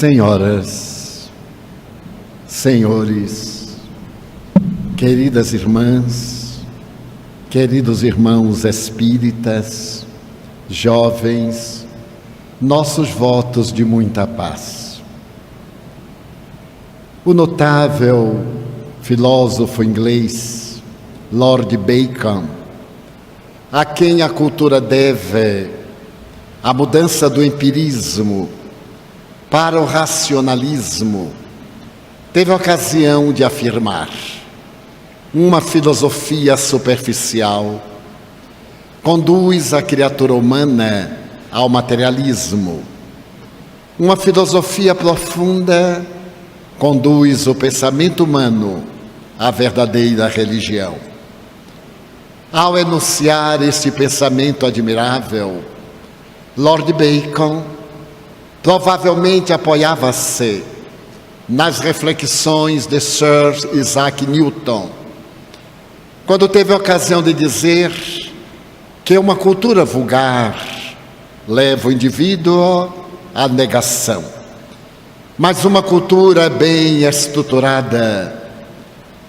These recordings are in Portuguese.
Senhoras, senhores, queridas irmãs, queridos irmãos espíritas, jovens, nossos votos de muita paz. O notável filósofo inglês Lord Bacon, a quem a cultura deve a mudança do empirismo para o racionalismo, teve a ocasião de afirmar: uma filosofia superficial conduz a criatura humana ao materialismo. Uma filosofia profunda conduz o pensamento humano à verdadeira religião. Ao enunciar este pensamento admirável, Lord Bacon provavelmente apoiava-se nas reflexões de Sir Isaac Newton, quando teve a ocasião de dizer que uma cultura vulgar leva o indivíduo à negação, mas uma cultura bem estruturada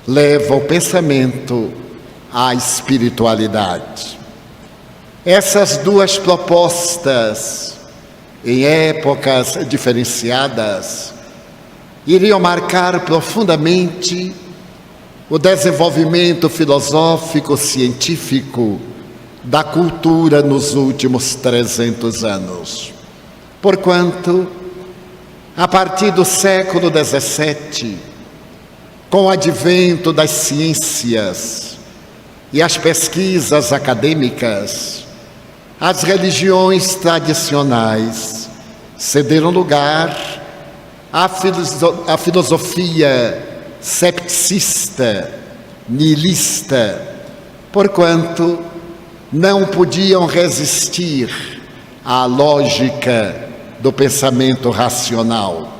leva o pensamento à espiritualidade. Essas duas propostas, em épocas diferenciadas, iriam marcar profundamente o desenvolvimento filosófico, científico da cultura nos últimos 300 anos. Porquanto, a partir do século XVII, com o advento das ciências e as pesquisas acadêmicas, as religiões tradicionais cederam lugar à filosofia cepticista, nihilista, porquanto não podiam resistir à lógica do pensamento racional.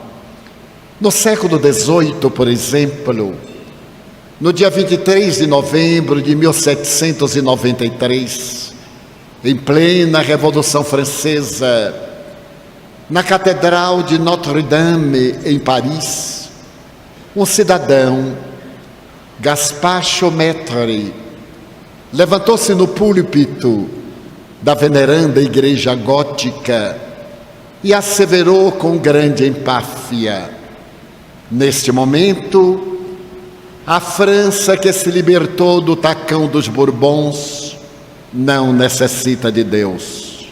No século XVIII, por exemplo, no dia 23 de novembro de 1793, em plena Revolução Francesa, na Catedral de Notre-Dame, em Paris, um cidadão, Gaspard Chaumette, levantou-se no púlpito da veneranda igreja gótica e asseverou com grande empáfia: neste momento, a França que se libertou do tacão dos Bourbons não necessita de Deus.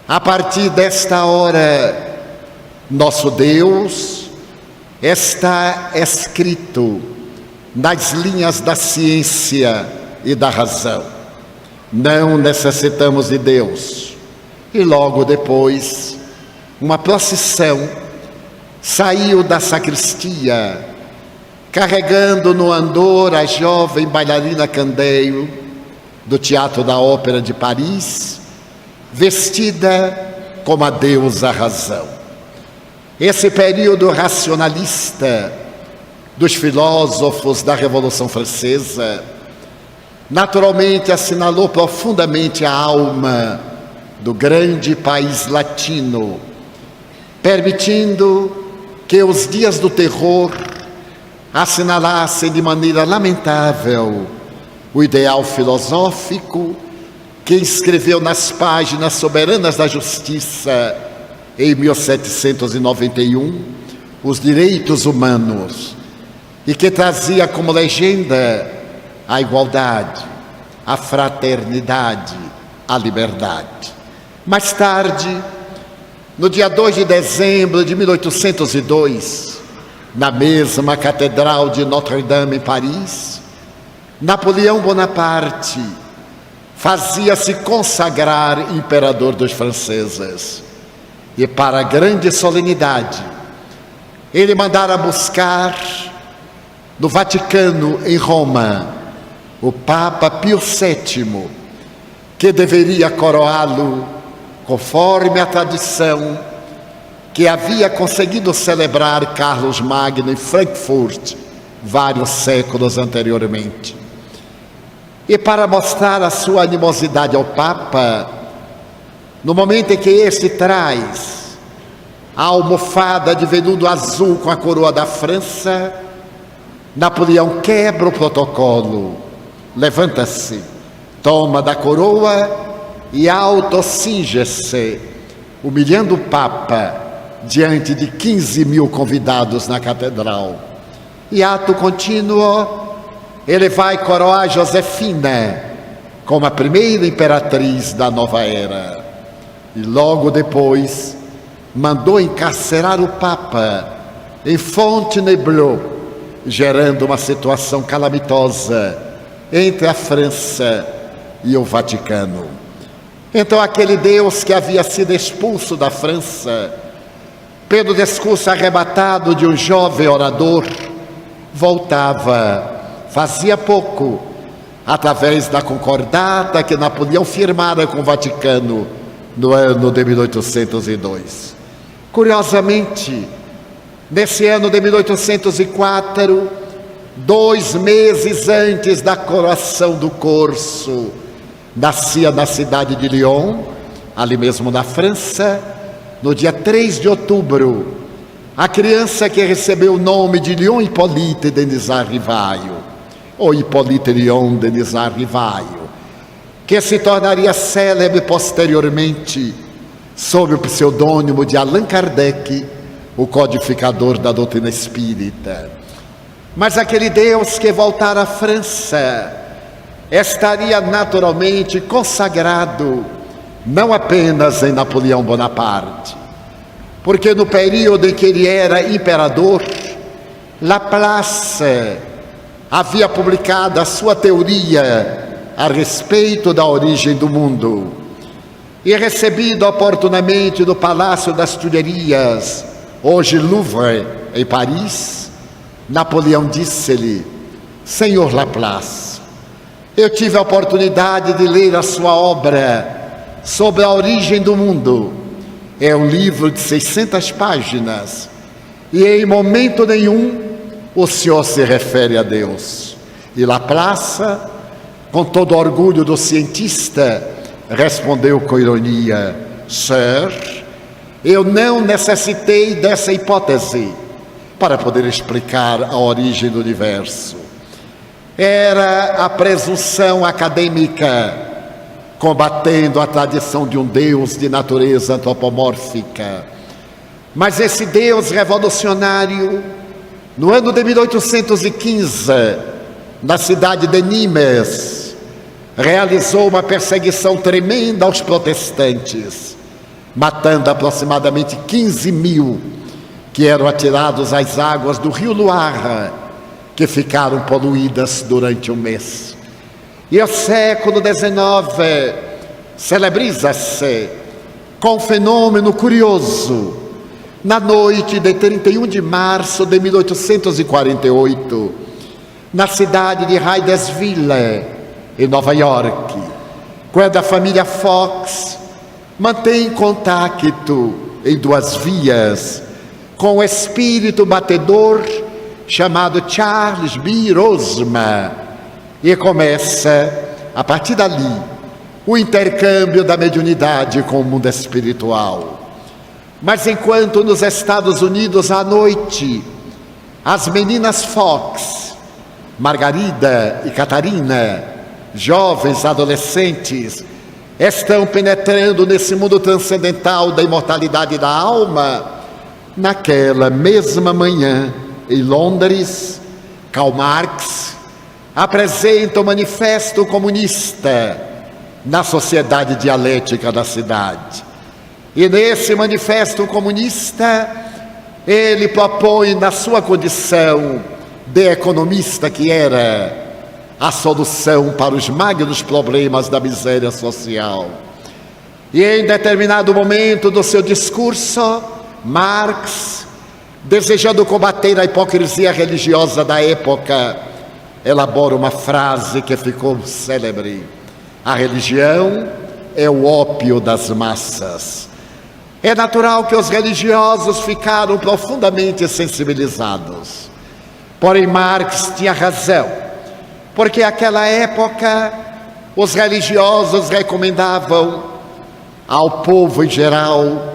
A partir desta hora, nosso Deus está escrito nas linhas da ciência e da razão. Não necessitamos de Deus. E logo depois, uma procissão saiu da sacristia, carregando no andor a jovem bailarina Candeio, do Teatro da Ópera de Paris, vestida como a deusa razão. Esse período racionalista dos filósofos da Revolução Francesa naturalmente assinalou profundamente a alma do grande país latino, permitindo que os dias do terror assinalassem de maneira lamentável o ideal filosófico que escreveu nas páginas soberanas da justiça, em 1791, os direitos humanos, e que trazia como legenda a igualdade, a fraternidade, a liberdade. Mais tarde, no dia 2 de dezembro de 1802, na mesma Catedral de Notre-Dame, em Paris, Napoleão Bonaparte fazia-se consagrar imperador dos franceses. E para a grande solenidade, ele mandara buscar no Vaticano, em Roma, o Papa Pio VII, que deveria coroá-lo conforme a tradição que havia conseguido celebrar Carlos Magno em Frankfurt vários séculos anteriormente. E para mostrar a sua animosidade ao Papa, no momento em que este traz a almofada de veludo azul com a coroa da França, Napoleão quebra o protocolo, levanta-se, toma da coroa e autocinge-se, humilhando o Papa diante de 15 mil convidados na catedral. E ato contínuo, ele vai coroar Josefina como a primeira imperatriz da nova era. E logo depois mandou encarcerar o Papa em Fontainebleau, gerando uma situação calamitosa entre a França e o Vaticano. Então aquele Deus que havia sido expulso da França pelo discurso arrebatado de um jovem orador, voltava, fazia pouco, através da concordata que Napoleão firmara com o Vaticano no ano de 1802. Curiosamente, nesse ano de 1804, 2 meses antes da coroação do Corso, nascia na cidade de Lyon, ali mesmo na França, no dia 3 de outubro, a criança que recebeu o nome de Léon Hippolyte Denisard Rivaio, ou Hippolyte Léon Denisard Rivaio, que se tornaria célebre posteriormente sob o pseudônimo de Allan Kardec, o codificador da doutrina espírita. Mas aquele Deus que voltara à França estaria naturalmente consagrado não apenas em Napoleão Bonaparte, porque no período em que ele era imperador, Laplace havia publicado a sua teoria a respeito da origem do mundo, e recebido oportunamente do Palácio das Tulherias, hoje Louvre, em Paris, Napoleão disse-lhe: Senhor Laplace, eu tive a oportunidade de ler a sua obra sobre a origem do mundo. É um livro de 600 páginas e em momento nenhum o senhor se refere a Deus. E Laplace, com todo o orgulho do cientista, respondeu com ironia: Sir, eu não necessitei dessa hipótese para poder explicar a origem do universo. Era a presunção acadêmica combatendo a tradição de um Deus de natureza antropomórfica. Mas esse Deus revolucionário, no ano de 1815, na cidade de Nimes, realizou uma perseguição tremenda aos protestantes, matando aproximadamente 15 mil que eram atirados às águas do rio Loire, que ficaram poluídas durante um mês. E o século XIX celebriza-se com um fenômeno curioso. Na noite de 31 de março de 1848, na cidade de Hydesville, em Nova York, quando a família Fox mantém contato em 2 vias com o espírito batedor chamado Charles B. Rosma, e começa, a partir dali, o intercâmbio da mediunidade com o mundo espiritual. Mas enquanto nos Estados Unidos, à noite, as meninas Fox, Margarida e Catarina, jovens adolescentes, estão penetrando nesse mundo transcendental da imortalidade da alma, naquela mesma manhã, em Londres, Karl Marx apresenta o Manifesto Comunista na Sociedade Dialética da cidade. E nesse Manifesto Comunista, ele propõe, na sua condição de economista que era, a solução para os magnos problemas da miséria social. E em determinado momento do seu discurso, Marx, desejando combater a hipocrisia religiosa da época, elabora uma frase que ficou célebre: a religião é o ópio das massas. É natural que os religiosos ficaram profundamente sensibilizados. Porém, Marx tinha razão, porque naquela época os religiosos recomendavam ao povo em geral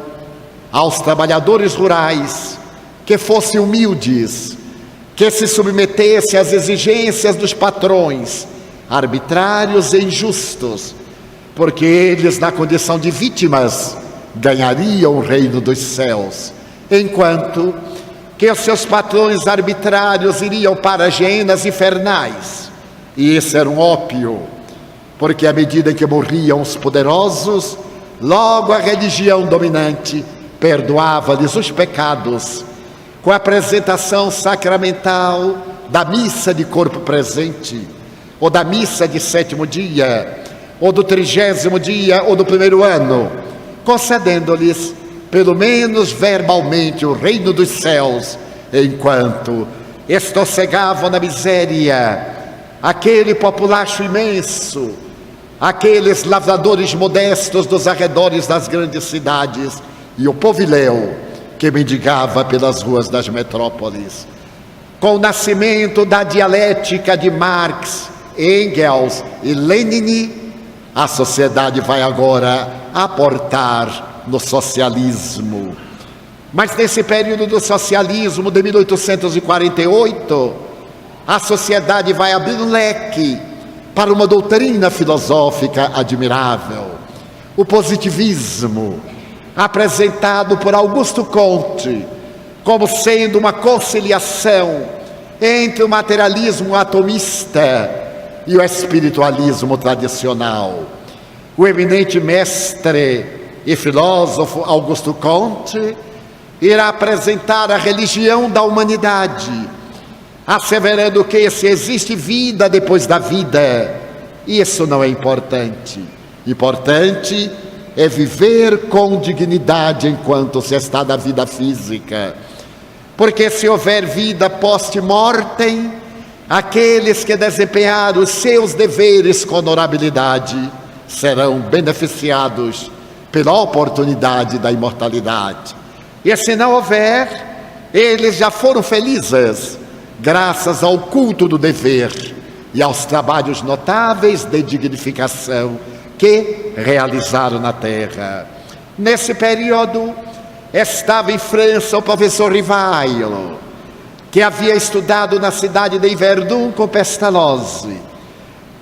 aos trabalhadores rurais que fossem humildes, que se submetessem às exigências dos patrões, arbitrários e injustos, porque eles, na condição de vítimas, ganhariam o reino dos céus, enquanto que os seus patrões arbitrários iriam para as hienas infernais. E esse era um ópio, porque à medida que morriam os poderosos, logo a religião dominante perdoava-lhes os pecados, com a apresentação sacramental da missa de corpo presente, ou da missa de 7º dia, ou do 30º dia, ou do 1º ano, concedendo-lhes, pelo menos verbalmente, o reino dos céus, enquanto estossegavam na miséria aquele populacho imenso, aqueles lavradores modestos dos arredores das grandes cidades e o povilhão que mendigava pelas ruas das metrópoles. Com o nascimento da dialética de Marx, Engels e Lenin, a sociedade vai agora aportar no socialismo. Mas nesse período do socialismo de 1848, a sociedade vai abrir um leque para uma doutrina filosófica admirável, o positivismo, apresentado por Augusto Comte como sendo uma conciliação entre o materialismo atomista e o espiritualismo tradicional. O eminente mestre e filósofo Augusto Comte irá apresentar a religião da humanidade, asseverando que se existe vida depois da vida, isso não é importante. Importante é viver com dignidade enquanto se está na vida física. Porque se houver vida post-mortem, aqueles que desempenharam os seus deveres com honorabilidade serão beneficiados pela oportunidade da imortalidade. E se não houver, eles já foram felizes, graças ao culto do dever e aos trabalhos notáveis de dignificação que realizaram na terra. Nesse período, estava em França o professor Rivail, que havia estudado na cidade de Verdun com Pestalozzi.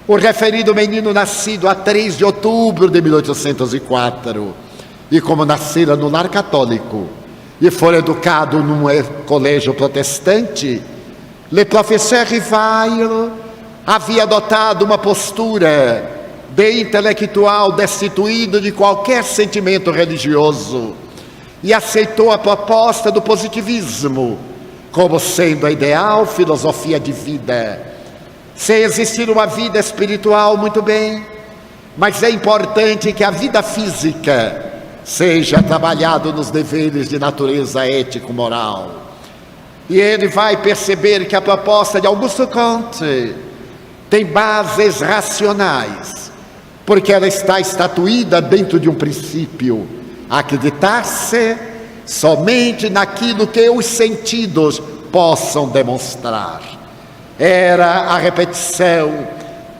O referido menino, nascido a 3 de outubro de 1804, e como nascera no lar católico, e for educado num colégio protestante, le professeur Rivail havia adotado uma postura de intelectual destituído de qualquer sentimento religioso e aceitou a proposta do positivismo como sendo a ideal filosofia de vida. Se existir uma vida espiritual, muito bem, mas é importante que a vida física seja trabalhada nos deveres de natureza ético-moral. E ele vai perceber que a proposta de Augusto Comte tem bases racionais, porque ela está estatuída dentro de um princípio: acreditar-se somente naquilo que os sentidos possam demonstrar. Era a repetição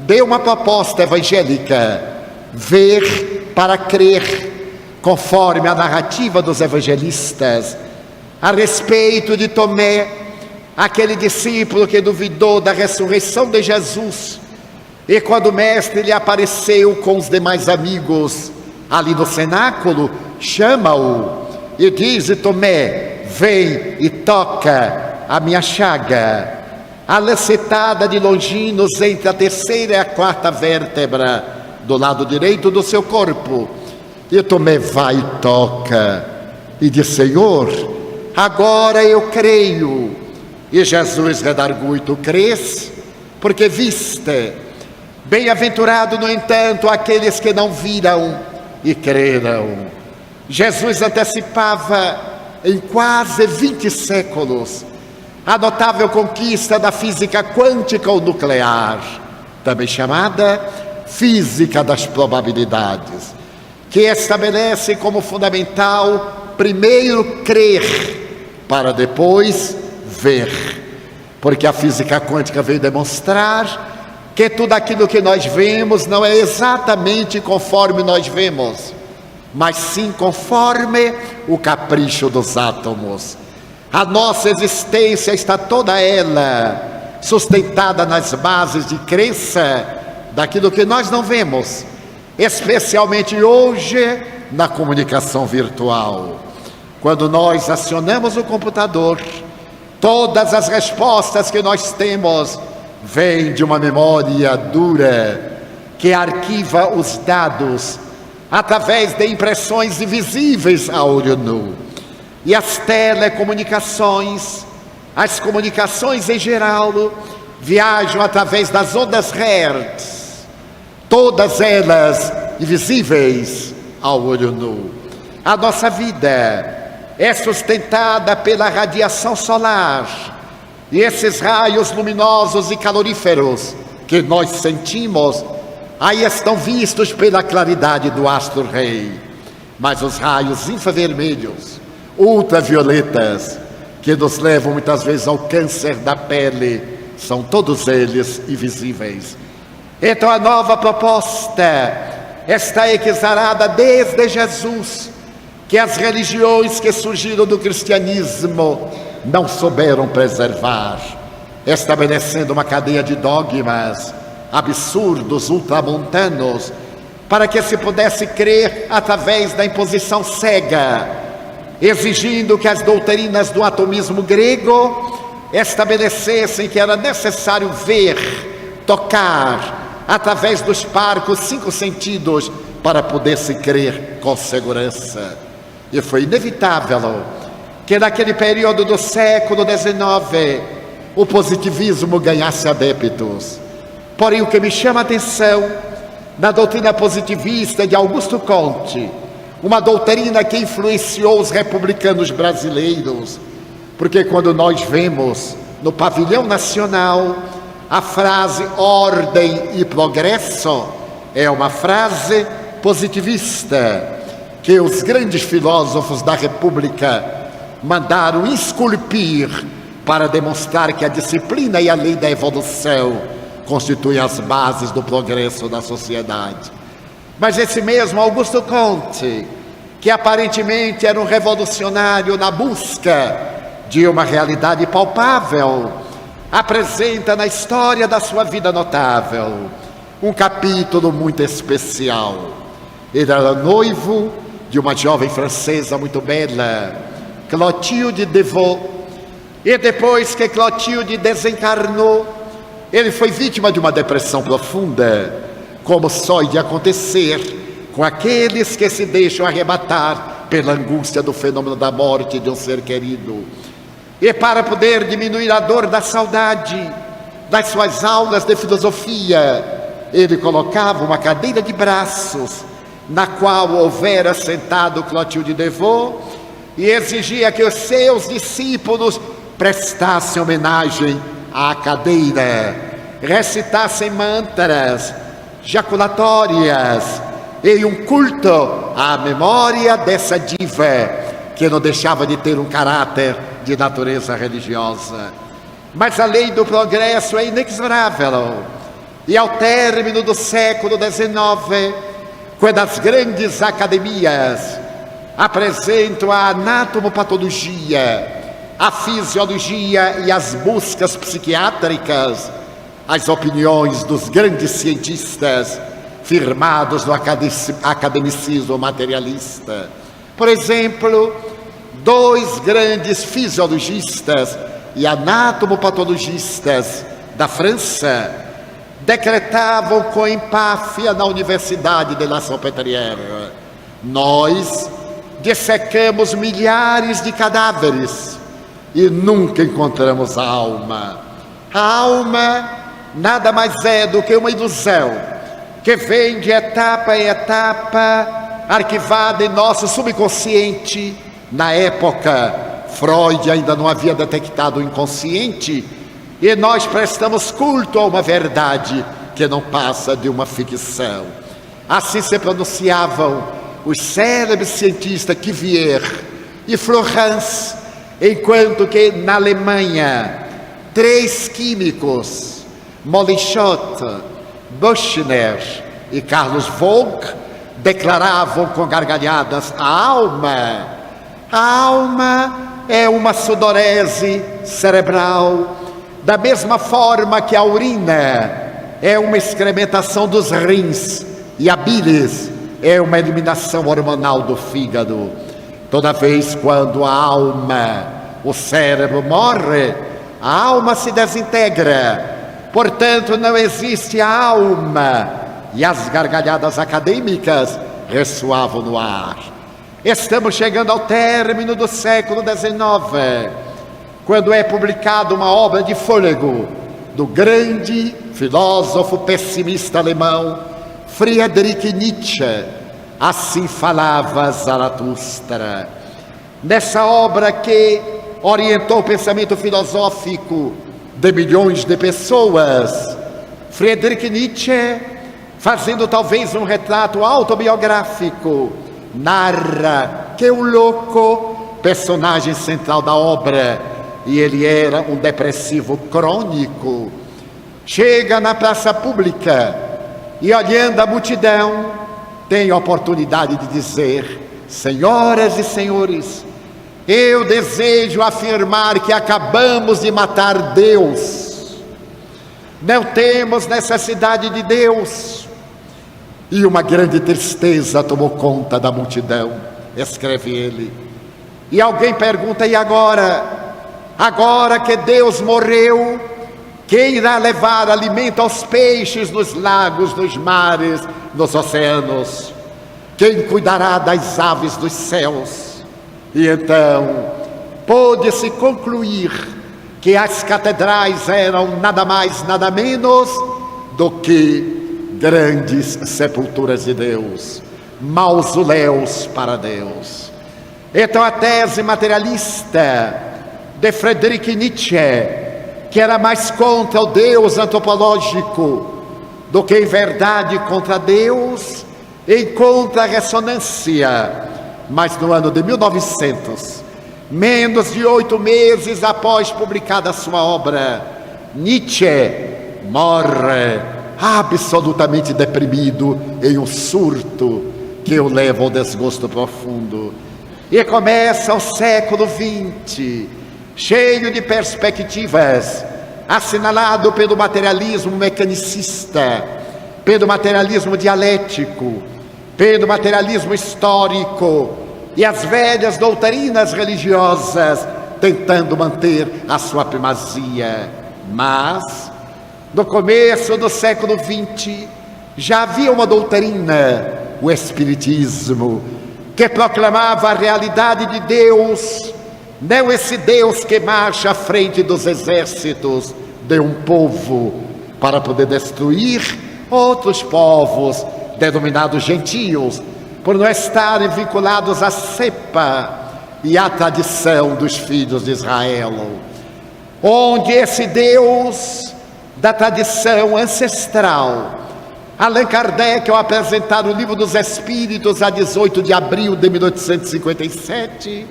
de uma proposta evangélica: ver para crer, conforme a narrativa dos evangelistas a respeito de Tomé, aquele discípulo que duvidou da ressurreição de Jesus, e quando o mestre lhe apareceu com os demais amigos ali no cenáculo, chama-o e diz: Tomé, vem e toca a minha chaga, a lancetada de Longinos entre a 3ª e a 4ª vértebra do lado direito do seu corpo. E Tomé vai e toca e diz: Senhor, agora eu creio. E Jesus redargui: tu crês porque viste. Bem-aventurado, no entanto, aqueles que não viram e creram. Jesus antecipava em quase 20 séculos a notável conquista da física quântica ou nuclear, também chamada física das probabilidades, que estabelece como fundamental primeiro crer para depois ver, porque a física quântica veio demonstrar que tudo aquilo que nós vemos não é exatamente conforme nós vemos, mas sim conforme o capricho dos átomos. A nossa existência está toda ela sustentada nas bases de crença daquilo que nós não vemos, especialmente hoje na comunicação virtual. Quando nós acionamos o computador, todas as respostas que nós temos vêm de uma memória dura que arquiva os dados através de impressões invisíveis a olho nu. E as telecomunicações, as comunicações em geral, viajam através das ondas Hertz, todas elas invisíveis ao olho nu. A nossa vida é sustentada pela radiação solar, e esses raios luminosos e caloríferos que nós sentimos, aí estão vistos pela claridade do astro-rei. Mas os raios infravermelhos, ultravioletas, que nos levam muitas vezes ao câncer da pele, são todos eles invisíveis. Então a nova proposta está exarada desde Jesus, que as religiões que surgiram do cristianismo não souberam preservar, estabelecendo uma cadeia de dogmas absurdos, ultramontanos, para que se pudesse crer através da imposição cega, exigindo que as doutrinas do atomismo grego estabelecessem que era necessário ver, tocar, através dos parcos 5 sentidos, para poder se crer com segurança. E foi inevitável que naquele período do século XIX o positivismo ganhasse adeptos. Porém, o que me chama a atenção na doutrina positivista de Augusto Comte, uma doutrina que influenciou os republicanos brasileiros, porque quando nós vemos no pavilhão nacional a frase ordem e progresso, é uma frase positivista que os grandes filósofos da República mandaram esculpir para demonstrar que a disciplina e a lei da evolução constituem as bases do progresso da sociedade. Mas esse mesmo Augusto Comte, que aparentemente era um revolucionário na busca de uma realidade palpável, apresenta na história da sua vida notável um capítulo muito especial. Ele era noivo de uma jovem francesa muito bela, Clotilde Devaux, e depois que Clotilde desencarnou, ele foi vítima de uma depressão profunda, como só de acontecer com aqueles que se deixam arrebatar pela angústia do fenômeno da morte de um ser querido. E para poder diminuir a dor da saudade, das suas aulas de filosofia, ele colocava uma cadeira de braços, na qual houvera sentado Clotilde Devaux, e exigia que os seus discípulos prestassem homenagem à cadeira, recitassem mantras, jaculatórias e um culto à memória dessa diva, que não deixava de ter um caráter de natureza religiosa. Mas a lei do progresso é inexorável, e ao término do século XIX, quando as grandes academias apresentam a anatomopatologia, a fisiologia e as buscas psiquiátricas, as opiniões dos grandes cientistas firmados no academicismo materialista. Por exemplo, 2 grandes fisiologistas e anatomopatologistas da França decretavam com empáfia na Universidade de La Salpêtrière: nós dissecamos milhares de cadáveres e nunca encontramos a alma. A alma nada mais é do que uma ilusão que vem de etapa em etapa, arquivada em nosso subconsciente. Na época, Freud ainda não havia detectado o inconsciente, e nós prestamos culto a uma verdade que não passa de uma ficção. Assim se pronunciavam os célebres cientistas Cuvier e Florence, enquanto que na Alemanha 3 químicos, Moleschott, Büchner e Carlos Vogt, declaravam com gargalhadas: a alma é uma sudorese cerebral, da mesma forma que a urina é uma excrementação dos rins e a bilis é uma eliminação hormonal do fígado. Toda vez quando a alma, o cérebro morre, a alma se desintegra. Portanto, não existe a alma. E as gargalhadas acadêmicas ressoavam no ar. Estamos chegando ao término do século XIX, quando é publicada uma obra de fôlego do grande filósofo pessimista alemão Friedrich Nietzsche. Assim falava Zaratustra. Nessa obra que orientou o pensamento filosófico de milhões de pessoas, Friedrich Nietzsche, fazendo talvez um retrato autobiográfico, narra que o louco, personagem central da obra, e ele era um depressivo crônico, chega na praça pública e, olhando a multidão, tem a oportunidade de dizer: senhoras e senhores, eu desejo afirmar que acabamos de matar Deus. Não temos necessidade de Deus. E uma grande tristeza tomou conta da multidão, escreve ele. E alguém pergunta: e agora? Agora que Deus morreu, quem irá levar alimento aos peixes nos lagos, nos mares, nos oceanos? Quem cuidará das aves dos céus? E então pôde-se concluir que as catedrais eram nada mais, nada menos do que grandes sepulturas de Deus, mausoléus para Deus. Então a tese materialista de Friedrich Nietzsche, que era mais contra o Deus antropológico do que em verdade contra Deus, encontra ressonância. Mas no ano de 1900, menos de 8 meses após publicada sua obra, Nietzsche morre absolutamente deprimido em um surto que o leva ao desgosto profundo. E começa o século XX, cheio de perspectivas, assinalado pelo materialismo mecanicista, pelo materialismo dialético, pelo materialismo histórico e as velhas doutrinas religiosas tentando manter a sua primazia. Mas, no começo do século XX, já havia uma doutrina, o Espiritismo, que proclamava a realidade de Deus, não esse Deus que marcha à frente dos exércitos de um povo para poder destruir outros povos denominados gentios, por não estarem vinculados à cepa e à tradição dos filhos de Israel, onde esse Deus da tradição ancestral, Allan Kardec, ao apresentar o Livro dos Espíritos a 18 de abril de 1857,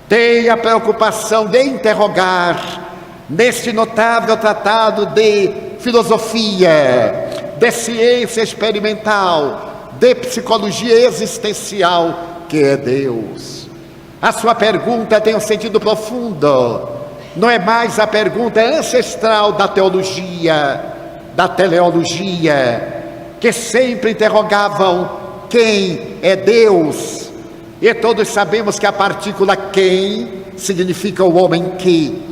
tem a preocupação de interrogar neste notável tratado de filosofia, de ciência experimental, de psicologia existencial, que é Deus. A sua pergunta tem um sentido profundo. Não é mais a pergunta ancestral da teologia, da teleologia, que sempre interrogavam quem é Deus. E todos sabemos que a partícula quem significa o homem que.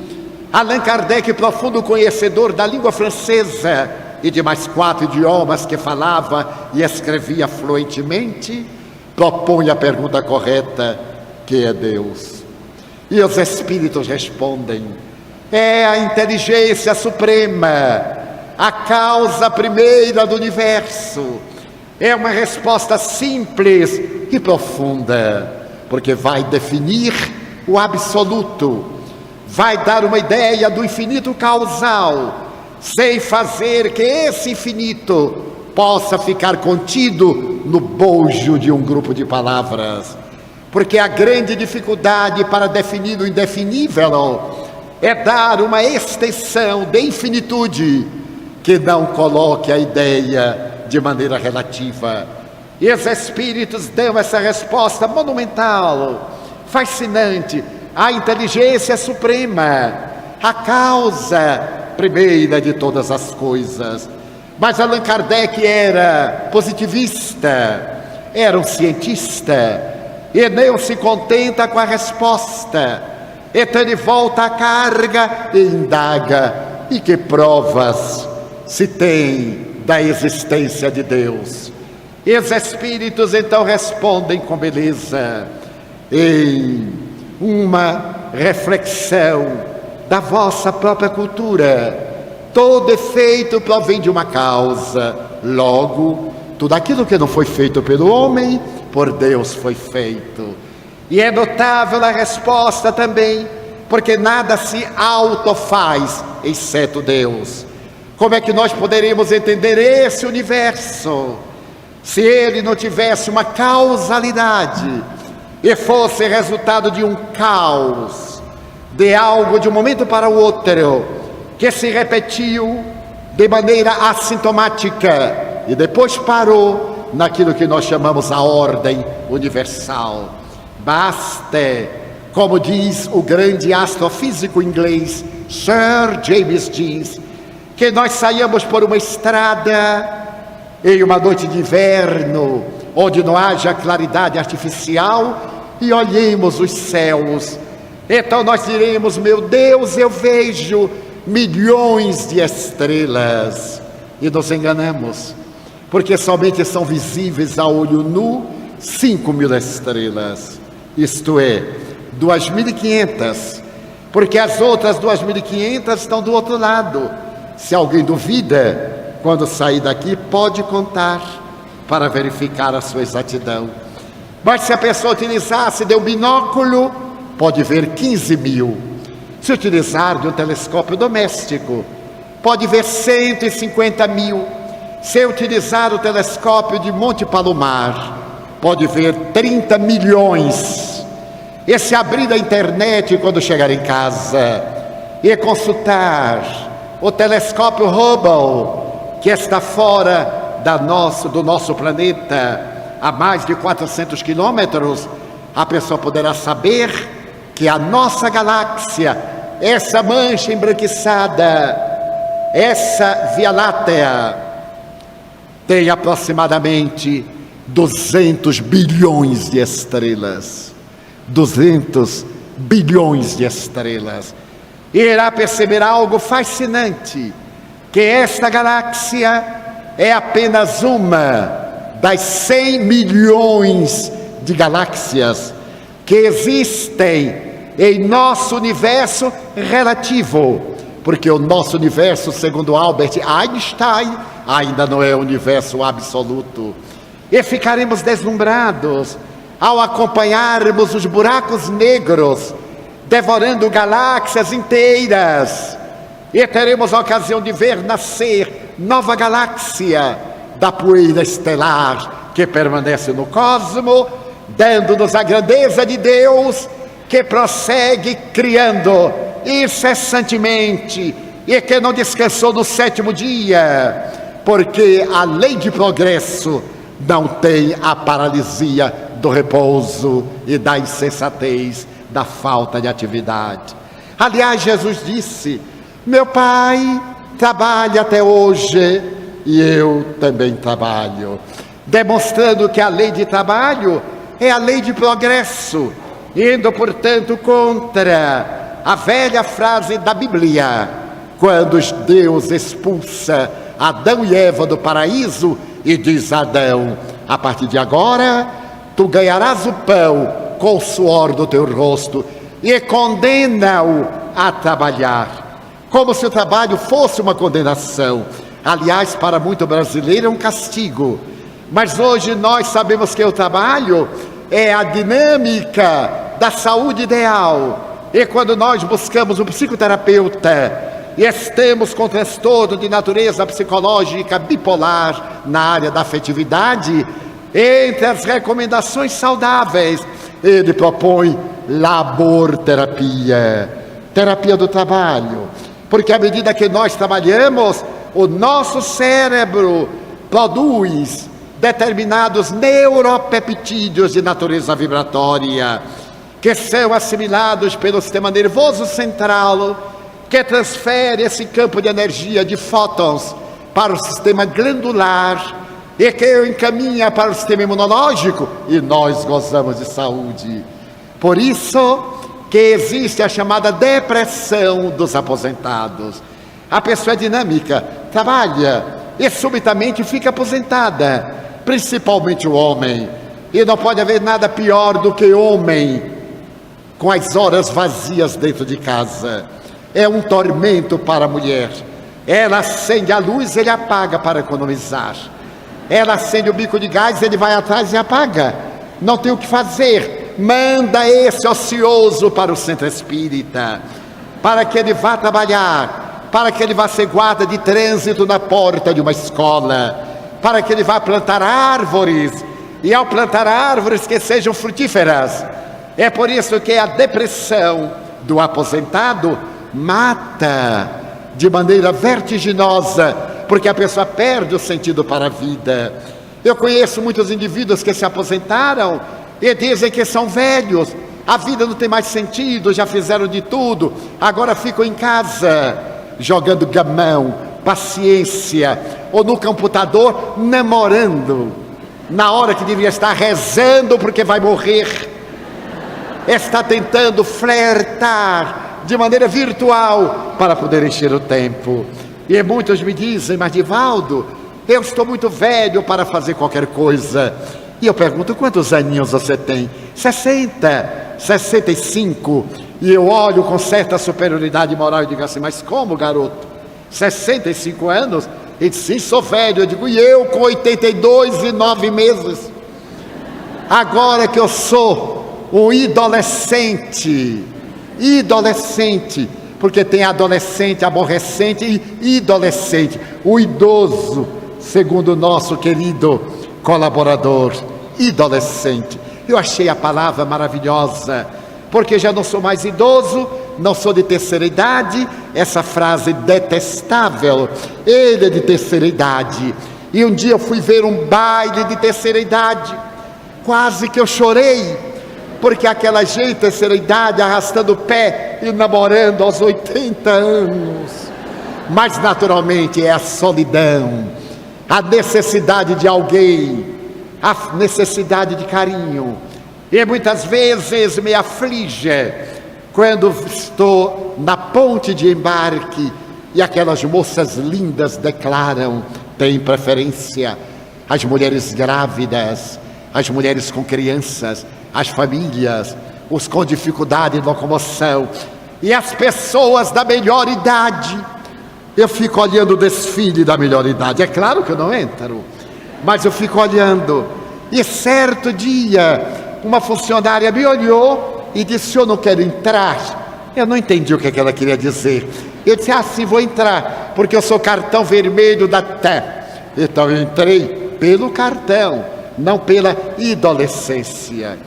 Allan Kardec, profundo conhecedor da língua francesa e de mais 4 idiomas que falava e escrevia fluentemente, propõe a pergunta correta: que é Deus? E os espíritos respondem: é a inteligência suprema, a causa primeira do universo. É uma resposta simples e profunda, porque vai definir o absoluto, vai dar uma ideia do infinito causal, sem fazer que esse infinito possa ficar contido no bojo de um grupo de palavras. Porque a grande dificuldade para definir o indefinível é dar uma extensão de infinitude que não coloque a ideia de maneira relativa. E os espíritos dão essa resposta monumental, fascinante, à inteligência suprema, a causa primeira de todas as coisas. Mas Allan Kardec era positivista, era um cientista, e não se contenta com a resposta. Então ele volta à carga e indaga: e que provas se tem da existência de Deus? E os espíritos então respondem com beleza, em uma reflexão da vossa própria cultura. Todo efeito provém de uma causa, logo, tudo aquilo que não foi feito pelo homem, por Deus foi feito. E é notável a resposta também, porque nada se autofaz, exceto Deus. Como é que nós poderíamos entender esse universo, se ele não tivesse uma causalidade, e fosse resultado de um caos, de algo de um momento para o outro, que se repetiu de maneira assintomática e depois parou naquilo que nós chamamos a ordem universal. Basta, como diz o grande astrofísico inglês Sir James Jeans, que nós saiamos por uma estrada em uma noite de inverno, onde não haja claridade artificial, e olhemos os céus. Então nós diremos: meu Deus, eu vejo milhões de estrelas. E nos enganamos, porque somente são visíveis a olho nu 5.000 estrelas, isto é, 2.500, porque as outras 2.500 estão do outro lado. Se alguém duvida, quando sair daqui pode contar para verificar a sua exatidão. Mas se a pessoa utilizasse de um binóculo, pode ver 15.000. Se utilizar de um telescópio doméstico, pode ver 150.000. Se utilizar o telescópio de Monte Palomar, pode ver 30 milhões. E se abrir a internet quando chegar em casa e consultar o telescópio Hubble, que está fora do nosso planeta, a mais de 400 quilômetros, a pessoa poderá saber que a nossa galáxia, essa mancha embranquiçada, essa Via Láctea, tem aproximadamente 200 bilhões de estrelas. 200 bilhões de estrelas. E irá perceber algo fascinante, que esta galáxia é apenas uma das 100 milhões de galáxias que existem em nosso universo relativo, porque o nosso universo, segundo Albert Einstein, ainda não é o universo absoluto. E ficaremos deslumbrados ao acompanharmos os buracos negros devorando galáxias inteiras, e teremos a ocasião de ver nascer nova galáxia da poeira estelar que permanece no cosmo, dando-nos a grandeza de Deus, que prossegue criando incessantemente e que não descansou no 7º dia, porque a lei de progresso não tem a paralisia do repouso e da insensatez, da falta de atividade. Aliás, Jesus disse: meu Pai trabalha até hoje e eu também trabalho, demonstrando que a lei de trabalho é a lei de progresso, indo, portanto, contra a velha frase da Bíblia, quando Deus expulsa Adão e Eva do paraíso e diz a Adão: a partir de agora tu ganharás o pão com o suor do teu rosto, e condena-o a trabalhar, como se o trabalho fosse uma condenação. Aliás, para muito brasileiro é um castigo, mas hoje nós sabemos que o trabalho é a dinâmica da saúde ideal. E quando nós buscamos um psicoterapeuta e estamos com transtorno de natureza psicológica bipolar na área da afetividade, entre as recomendações saudáveis, ele propõe laborterapia, terapia do trabalho, porque à medida que nós trabalhamos, o nosso cérebro produz determinados neuropeptídeos de natureza vibratória, que são assimilados pelo sistema nervoso central, que transfere esse campo de energia de fótons para o sistema glandular e que o encaminha para o sistema imunológico, e nós gozamos de saúde. Por isso que existe a chamada depressão dos aposentados. A pessoa é dinâmica, trabalha e subitamente fica aposentada, principalmente o homem. E não pode haver nada pior do que homem com as horas vazias dentro de casa. É um tormento para a mulher. Ela acende a luz, ele apaga para economizar. Ela acende o bico de gás, ele vai atrás e apaga. Não tem o que fazer. Manda esse ocioso para o centro espírita, para que ele vá trabalhar, para que ele vá ser guarda de trânsito na porta de uma escola, para que ele vá plantar árvores, e ao plantar árvores que sejam frutíferas. É por isso que a depressão do aposentado mata de maneira vertiginosa, porque a pessoa perde o sentido para a vida. Eu conheço muitos indivíduos que se aposentaram e dizem que são velhos, a vida não tem mais sentido, já fizeram de tudo, agora ficam em casa, jogando gamão, paciência, ou no computador, namorando, na hora que devia estar rezando porque vai morrer. Está tentando flertar de maneira virtual para poder encher o tempo. E muitos me dizem: mas Divaldo, eu estou muito velho para fazer qualquer coisa. E eu pergunto: quantos aninhos você tem? 60, 65. E eu olho com certa superioridade moral e digo assim: mas como, garoto? 65 anos? Ele diz: sim, sou velho. Eu digo: e eu com 82 e 9 meses? Agora que eu sou um idolescente, porque tem adolescente, aborrecente e idolescente, o idoso, segundo o nosso querido colaborador, idolescente. Eu achei a palavra maravilhosa, porque já não sou mais idoso, não sou de terceira idade, essa frase detestável, ele é de terceira idade. E um dia eu fui ver um baile de terceira idade, quase que eu chorei, porque aquela gente, terceira idade, arrastando o pé e namorando aos 80 anos. Mas naturalmente é a solidão, a necessidade de alguém, a necessidade de carinho. E muitas vezes me aflige quando estou na ponte de embarque e aquelas moças lindas declaram: têm preferência as mulheres grávidas, as mulheres com crianças, as famílias, os com dificuldade de locomoção e as pessoas da melhor idade. Eu fico olhando o desfile da melhor idade. É claro que eu não entro, mas eu fico olhando. E certo dia, uma funcionária me olhou e disse: eu não quero entrar. Eu não entendi o que ela queria dizer. Eu disse: ah, sim, vou entrar, porque eu sou cartão vermelho da TAM. Então eu entrei pelo cartão, não pela idolescência.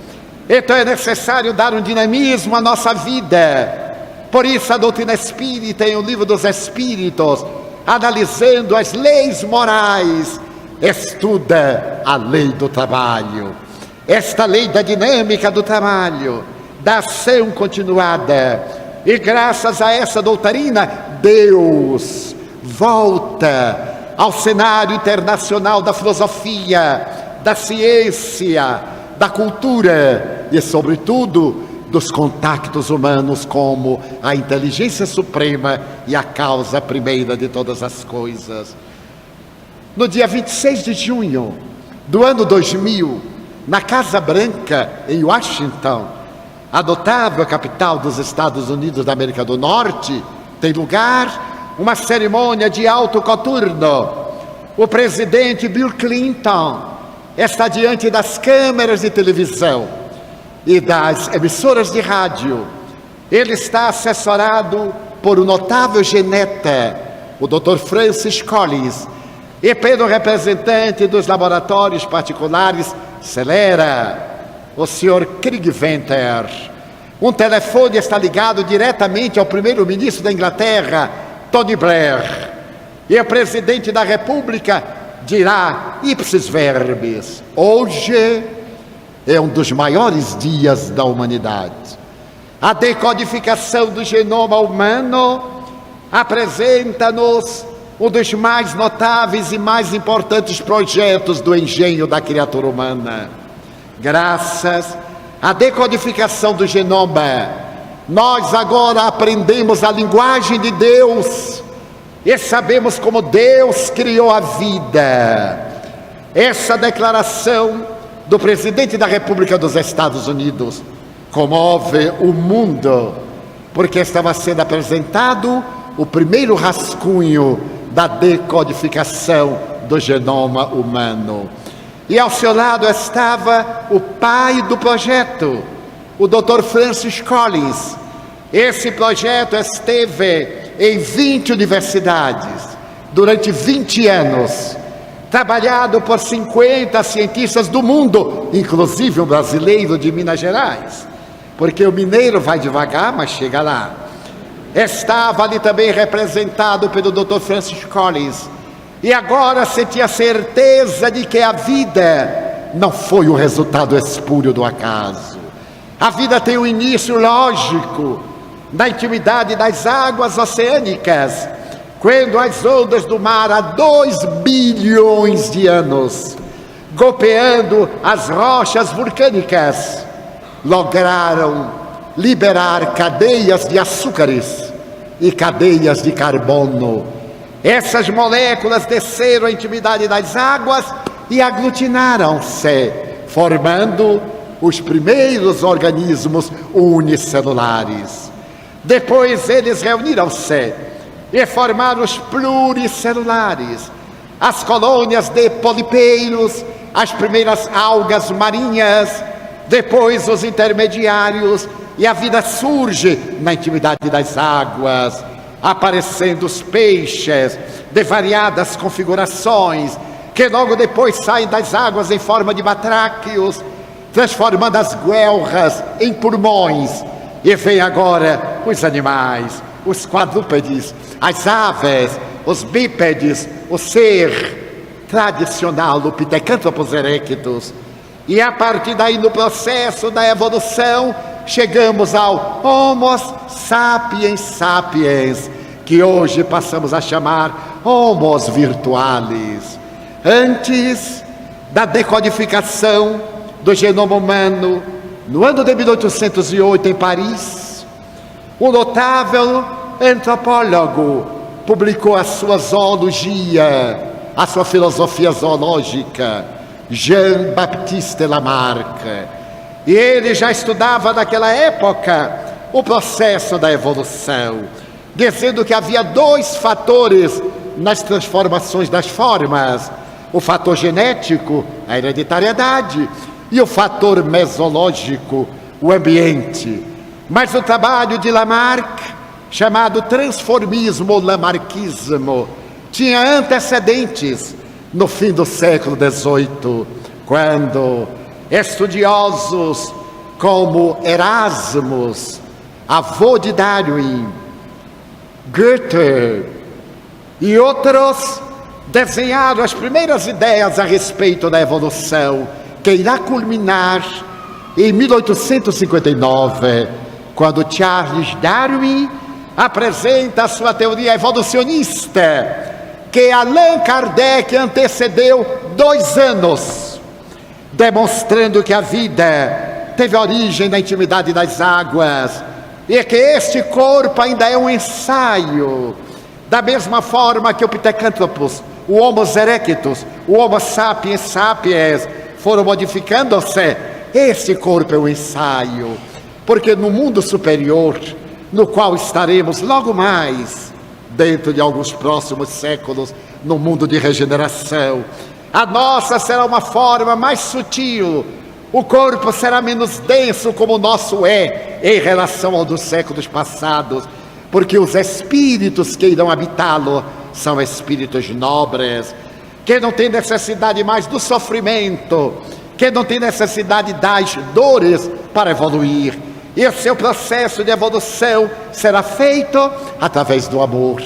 Então é necessário dar um dinamismo à nossa vida. Por isso a doutrina espírita, em O Livro dos Espíritos, analisando as leis morais, estuda a lei do trabalho, esta lei da dinâmica do trabalho, da ação continuada. E graças a essa doutrina, Deus volta ao cenário internacional da filosofia, da ciência, da cultura e, sobretudo, dos contactos humanos como a inteligência suprema e a causa primeira de todas as coisas. No dia 26 de junho do ano 2000, na Casa Branca, em Washington, a notável capital dos Estados Unidos da América do Norte, tem lugar uma cerimônia de alto coturno. O presidente Bill Clinton está diante das câmeras de televisão e das emissoras de rádio. Ele está assessorado por um notável geneta, o Dr. Francis Collins, e pelo representante dos laboratórios particulares Celera, o Sr. Craig Venter. Um telefone está ligado diretamente ao primeiro-ministro da Inglaterra, Tony Blair, e o presidente da República dirá ipsis verbis: hoje é um dos maiores dias da humanidade. A decodificação do genoma humano apresenta-nos um dos mais notáveis e mais importantes projetos do engenho da criatura humana. Graças à decodificação do genoma, nós agora aprendemos a linguagem de Deus e sabemos como Deus criou a vida. Essa declaração do presidente da República dos Estados Unidos comove o mundo, porque estava sendo apresentado o primeiro rascunho da decodificação do genoma humano. E ao seu lado estava o pai do projeto, o Dr. Francis Collins. Esse projeto esteve em 20 universidades durante 20 anos, trabalhado por 50 cientistas do mundo, inclusive um brasileiro de Minas Gerais, porque o mineiro vai devagar, mas chega lá. Estava ali também representado pelo Dr. Francis Collins, e agora se tinha certeza de que a vida não foi o resultado espúrio do acaso. A vida tem um início lógico na intimidade das águas oceânicas, quando as ondas do mar há 2 bilhões de anos, golpeando as rochas vulcânicas, lograram liberar cadeias de açúcares e cadeias de carbono. Essas moléculas desceram à intimidade das águas e aglutinaram-se, formando os primeiros organismos unicelulares. Depois eles reuniram-se e formaram os pluricelulares, as colônias de polipeiros, as primeiras algas marinhas, depois os intermediários, e a vida surge na intimidade das águas, aparecendo os peixes de variadas configurações, que logo depois saem das águas em forma de batráquios, transformando as guelras em pulmões. E vem agora os animais, os quadrúpedes, as aves, os bípedes, o ser tradicional do Pithecanthropus erectus. E a partir daí, no processo da evolução, chegamos ao Homo sapiens sapiens, que hoje passamos a chamar Homo virtualis. Antes da decodificação do genoma humano, no ano de 1808, em Paris, um notável antropólogo publicou a sua zoologia, a sua filosofia zoológica, Jean-Baptiste Lamarck. E ele já estudava naquela época o processo da evolução, dizendo que havia 2 fatores nas transformações das formas: o fator genético, a hereditariedade, e o fator mesológico, o ambiente. Mas o trabalho de Lamarck, chamado transformismo ou lamarckismo, tinha antecedentes no fim do século XVIII, quando estudiosos como Erasmus, avô de Darwin, Goethe e outros desenharam as primeiras ideias a respeito da evolução, que irá culminar em 1859, quando Charles Darwin apresenta a sua teoria evolucionista, que Allan Kardec antecedeu 2 anos, demonstrando que a vida teve origem na intimidade das águas e que este corpo ainda é um ensaio, da mesma forma que o Pithecanthropus, o Homo erectus, o Homo sapiens sapiens foram modificando-se. Este corpo é um ensaio, porque no mundo superior, no qual estaremos logo mais, dentro de alguns próximos séculos, no mundo de regeneração, a nossa será uma forma mais sutil, o corpo será menos denso como o nosso é em relação ao dos séculos passados, porque os espíritos que irão habitá-lo são espíritos nobres, que não têm necessidade mais do sofrimento, que não têm necessidade das dores para evoluir. E o seu processo de evolução será feito através do amor.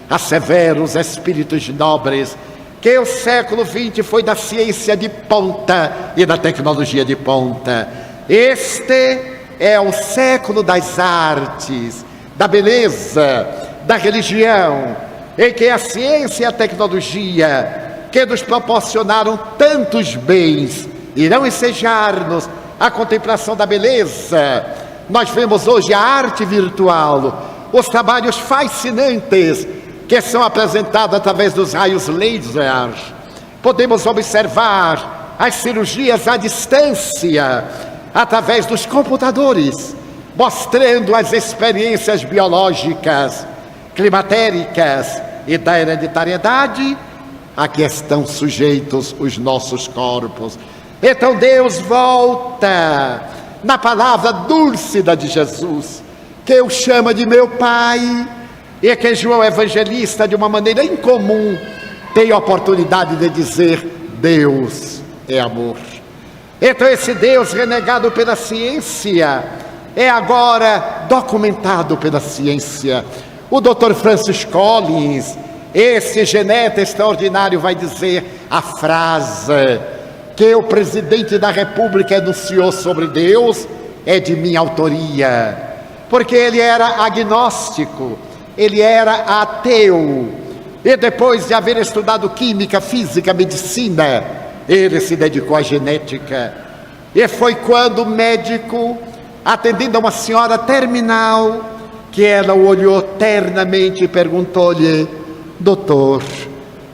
Há severos espíritos nobres que o século XX foi da ciência de ponta e da tecnologia de ponta. Este é o século das artes, da beleza, da religião, em que a ciência e a tecnologia, que nos proporcionaram tantos bens, irão ensejar-nos a contemplação da beleza. Nós vemos hoje a arte virtual, os trabalhos fascinantes que são apresentados através dos raios laser. Podemos observar as cirurgias à distância, através dos computadores, mostrando as experiências biológicas, climatéricas e da hereditariedade a que estão sujeitos os nossos corpos. Então Deus volta na palavra dúlcida de Jesus, que o chama de meu Pai, e que João Evangelista, de uma maneira incomum, tem a oportunidade de dizer: Deus é amor. Então esse Deus renegado pela ciência é agora documentado pela ciência. O Dr. Francis Collins, esse geneta extraordinário, vai dizer a frase que o presidente da República enunciou sobre Deus é de minha autoria, porque ele era agnóstico, ele era ateu, e depois de haver estudado química, física, medicina, ele se dedicou à genética. E foi quando o médico, atendendo a uma senhora terminal, que ela o olhou ternamente e perguntou-lhe: doutor,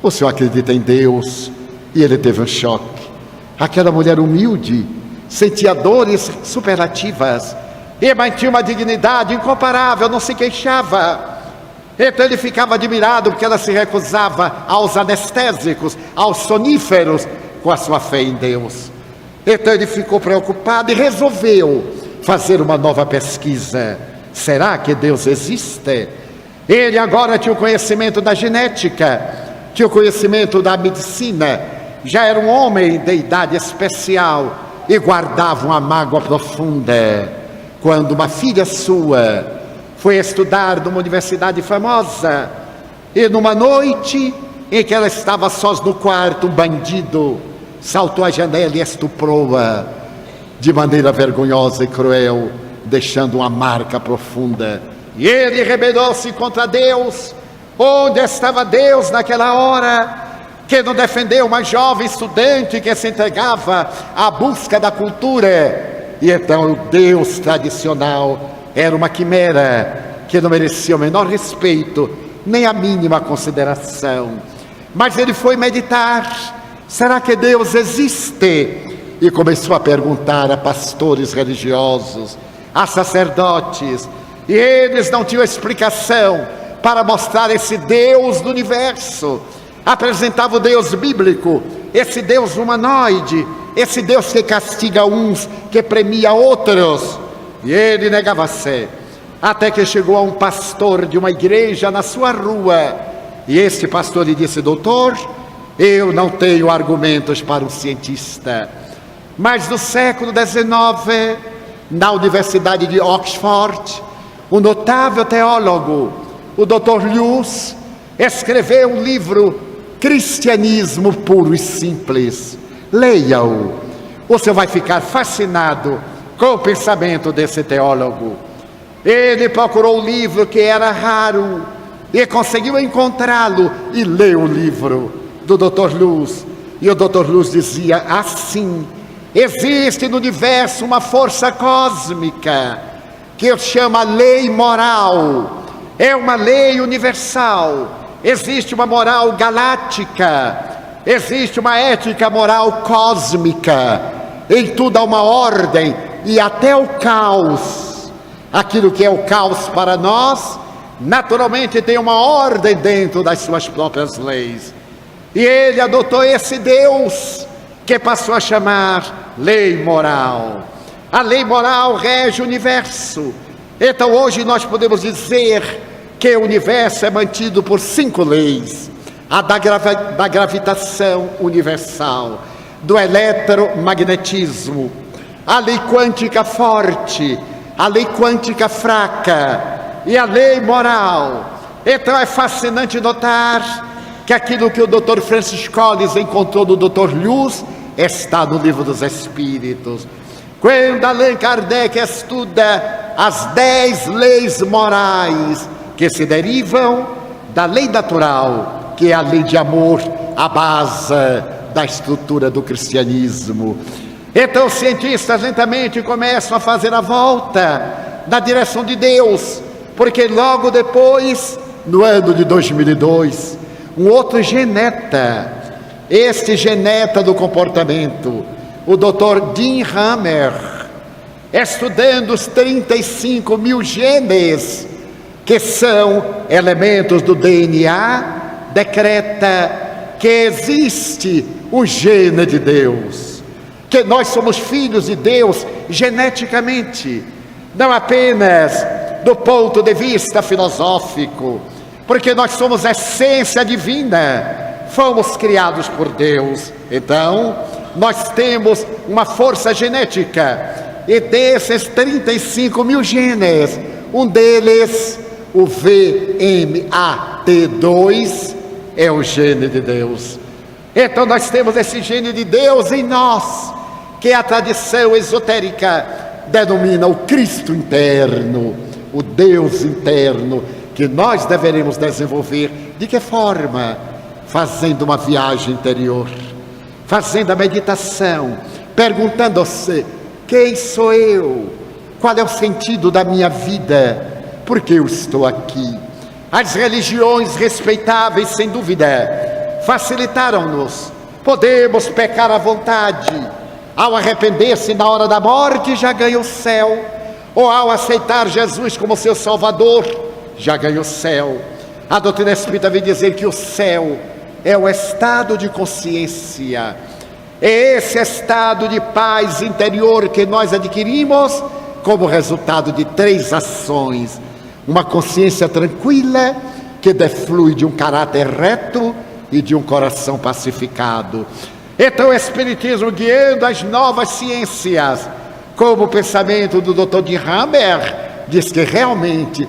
o senhor acredita em Deus? E ele teve um choque. Aquela mulher humilde sentia dores superlativas e mantinha uma dignidade incomparável, não se queixava. Então ele ficava admirado porque ela se recusava aos anestésicos, aos soníferos, com a sua fé em Deus. Então ele ficou preocupado e resolveu fazer uma nova pesquisa. Será que Deus existe? Ele agora tinha o conhecimento da genética, tinha o conhecimento da medicina, já era um homem de idade especial e guardava uma mágoa profunda quando uma filha sua foi estudar numa universidade famosa e numa noite em que ela estava sós no quarto, um bandido saltou a janela e estuprou-a de maneira vergonhosa e cruel, deixando uma marca profunda. E ele rebelou-se contra Deus. Onde estava Deus naquela hora, que não defendeu uma jovem estudante que se entregava à busca da cultura? E então o Deus tradicional era uma quimera que não merecia o menor respeito, nem a mínima consideração. Mas ele foi meditar: será que Deus existe? E começou a perguntar a pastores religiosos, a sacerdotes, e eles não tinham explicação para mostrar esse Deus do universo. Apresentava o Deus bíblico, esse Deus humanoide, esse Deus que castiga uns, que premia outros, e ele negava-se, até que chegou a um pastor de uma igreja na sua rua, e esse pastor lhe disse: doutor, eu não tenho argumentos para um cientista, mas no século XIX, na Universidade de Oxford, um notável teólogo, o Dr. Lewis, escreveu um livro, Cristianismo Puro e Simples. Leia-o, você vai ficar fascinado com o pensamento desse teólogo. Ele procurou um livro que era raro e conseguiu encontrá-lo e leu o livro do Dr. Lewis. E o Dr. Lewis dizia assim: existe no universo uma força cósmica que eu chamo a lei moral. É uma lei universal. Existe uma moral galáctica, existe uma ética moral cósmica. Em tudo há uma ordem, e até o caos. Aquilo que é o caos para nós, naturalmente tem uma ordem dentro das suas próprias leis. E ele adotou esse Deus, que passou a chamar lei moral. A lei moral rege o universo. Então hoje nós podemos dizer que o universo é mantido por 5 leis: a da gravitação universal, do eletromagnetismo, a lei quântica forte, a lei quântica fraca e a lei moral. Então é fascinante notar que aquilo que o Dr. Francis Collins encontrou no Dr. Luz está no Livro dos Espíritos. Quando Allan Kardec estuda as 10 leis morais que se derivam da lei natural, que é a lei de amor, a base da estrutura do cristianismo. Então os cientistas lentamente começam a fazer a volta na direção de Deus, porque logo depois, no ano de 2002, um outro geneta, este geneta do comportamento, o Dr. Dean Hammer, estudando os 35 mil genes, que são elementos do DNA, decreta que existe o gene de Deus, que nós somos filhos de Deus geneticamente, não apenas do ponto de vista filosófico, porque nós somos essência divina, fomos criados por Deus. Então, nós temos uma força genética, e desses 35 mil genes, um deles, o VMAT2, é o gene de Deus. Então nós temos esse gene de Deus em nós, que a tradição esotérica denomina o Cristo interno, o Deus interno, que nós deveremos desenvolver. De que forma? Fazendo uma viagem interior, fazendo a meditação, perguntando-se: quem sou eu? Qual é o sentido da minha vida? Por que eu estou aqui? As religiões respeitáveis, sem dúvida, facilitaram-nos. Podemos pecar à vontade. Ao arrepender-se na hora da morte, já ganha o céu. Ou ao aceitar Jesus como seu Salvador, já ganha o céu. A doutrina espírita vem dizer que o céu é o estado de consciência. É esse estado de paz interior que nós adquirimos como resultado de 3 ações. Uma consciência tranquila, que deflui de um caráter reto e de um coração pacificado. Então o Espiritismo, guiando as novas ciências, como o pensamento do Dr. Dean Hammer, diz que realmente,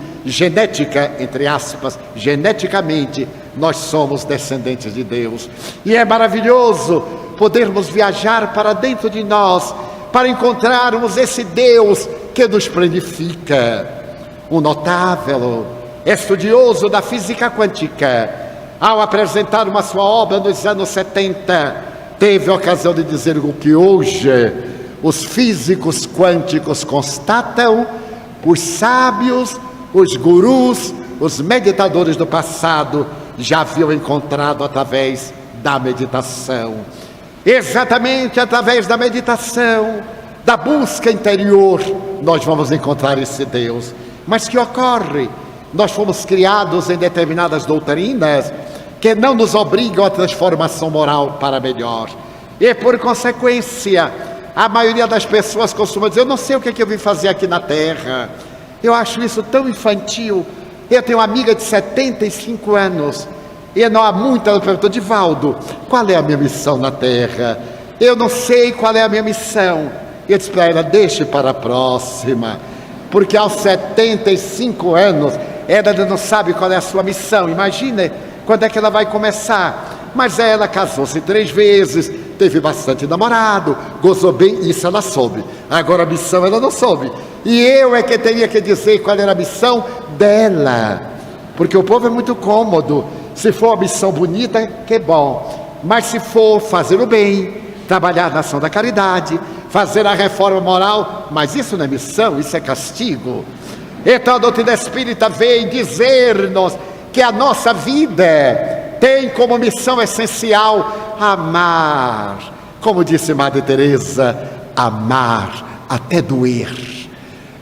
entre aspas, geneticamente, nós somos descendentes de Deus. E é maravilhoso podermos viajar para dentro de nós, para encontrarmos esse Deus que nos planifica. Um notável estudioso da física quântica, ao apresentar uma sua obra nos anos 70, teve a ocasião de dizer o que hoje os físicos quânticos constatam, os sábios, os gurus, os meditadores do passado já haviam encontrado através da meditação. Exatamente através da meditação, da busca interior, nós vamos encontrar esse Deus. Mas que ocorre? Nós fomos criados em determinadas doutrinas que não nos obrigam à transformação moral para melhor. E por consequência, a maioria das pessoas costuma dizer: eu não sei o que é que eu vim fazer aqui na Terra. Eu acho isso tão infantil. Eu tenho uma amiga de 75 anos, e não há muito, ela perguntou: Divaldo, qual é a minha missão na Terra? Eu não sei qual é a minha missão. Eu disse para ela: deixe para a próxima, porque aos 75 anos ela não sabe qual é a sua missão. Imagina quando é que ela vai começar. Mas ela casou-se 3 vezes, teve bastante namorado, gozou bem, isso ela soube. Agora a missão ela não soube. E eu é que teria que dizer qual era a missão dela, porque o povo é muito cômodo. Se for uma missão bonita, que bom, mas se for fazer o bem, trabalhar na ação da caridade, fazer a reforma moral, mas isso não é missão, isso é castigo. Então a doutrina espírita vem dizer-nos que a nossa vida tem como missão essencial amar. Como disse Madre Teresa, amar até doer.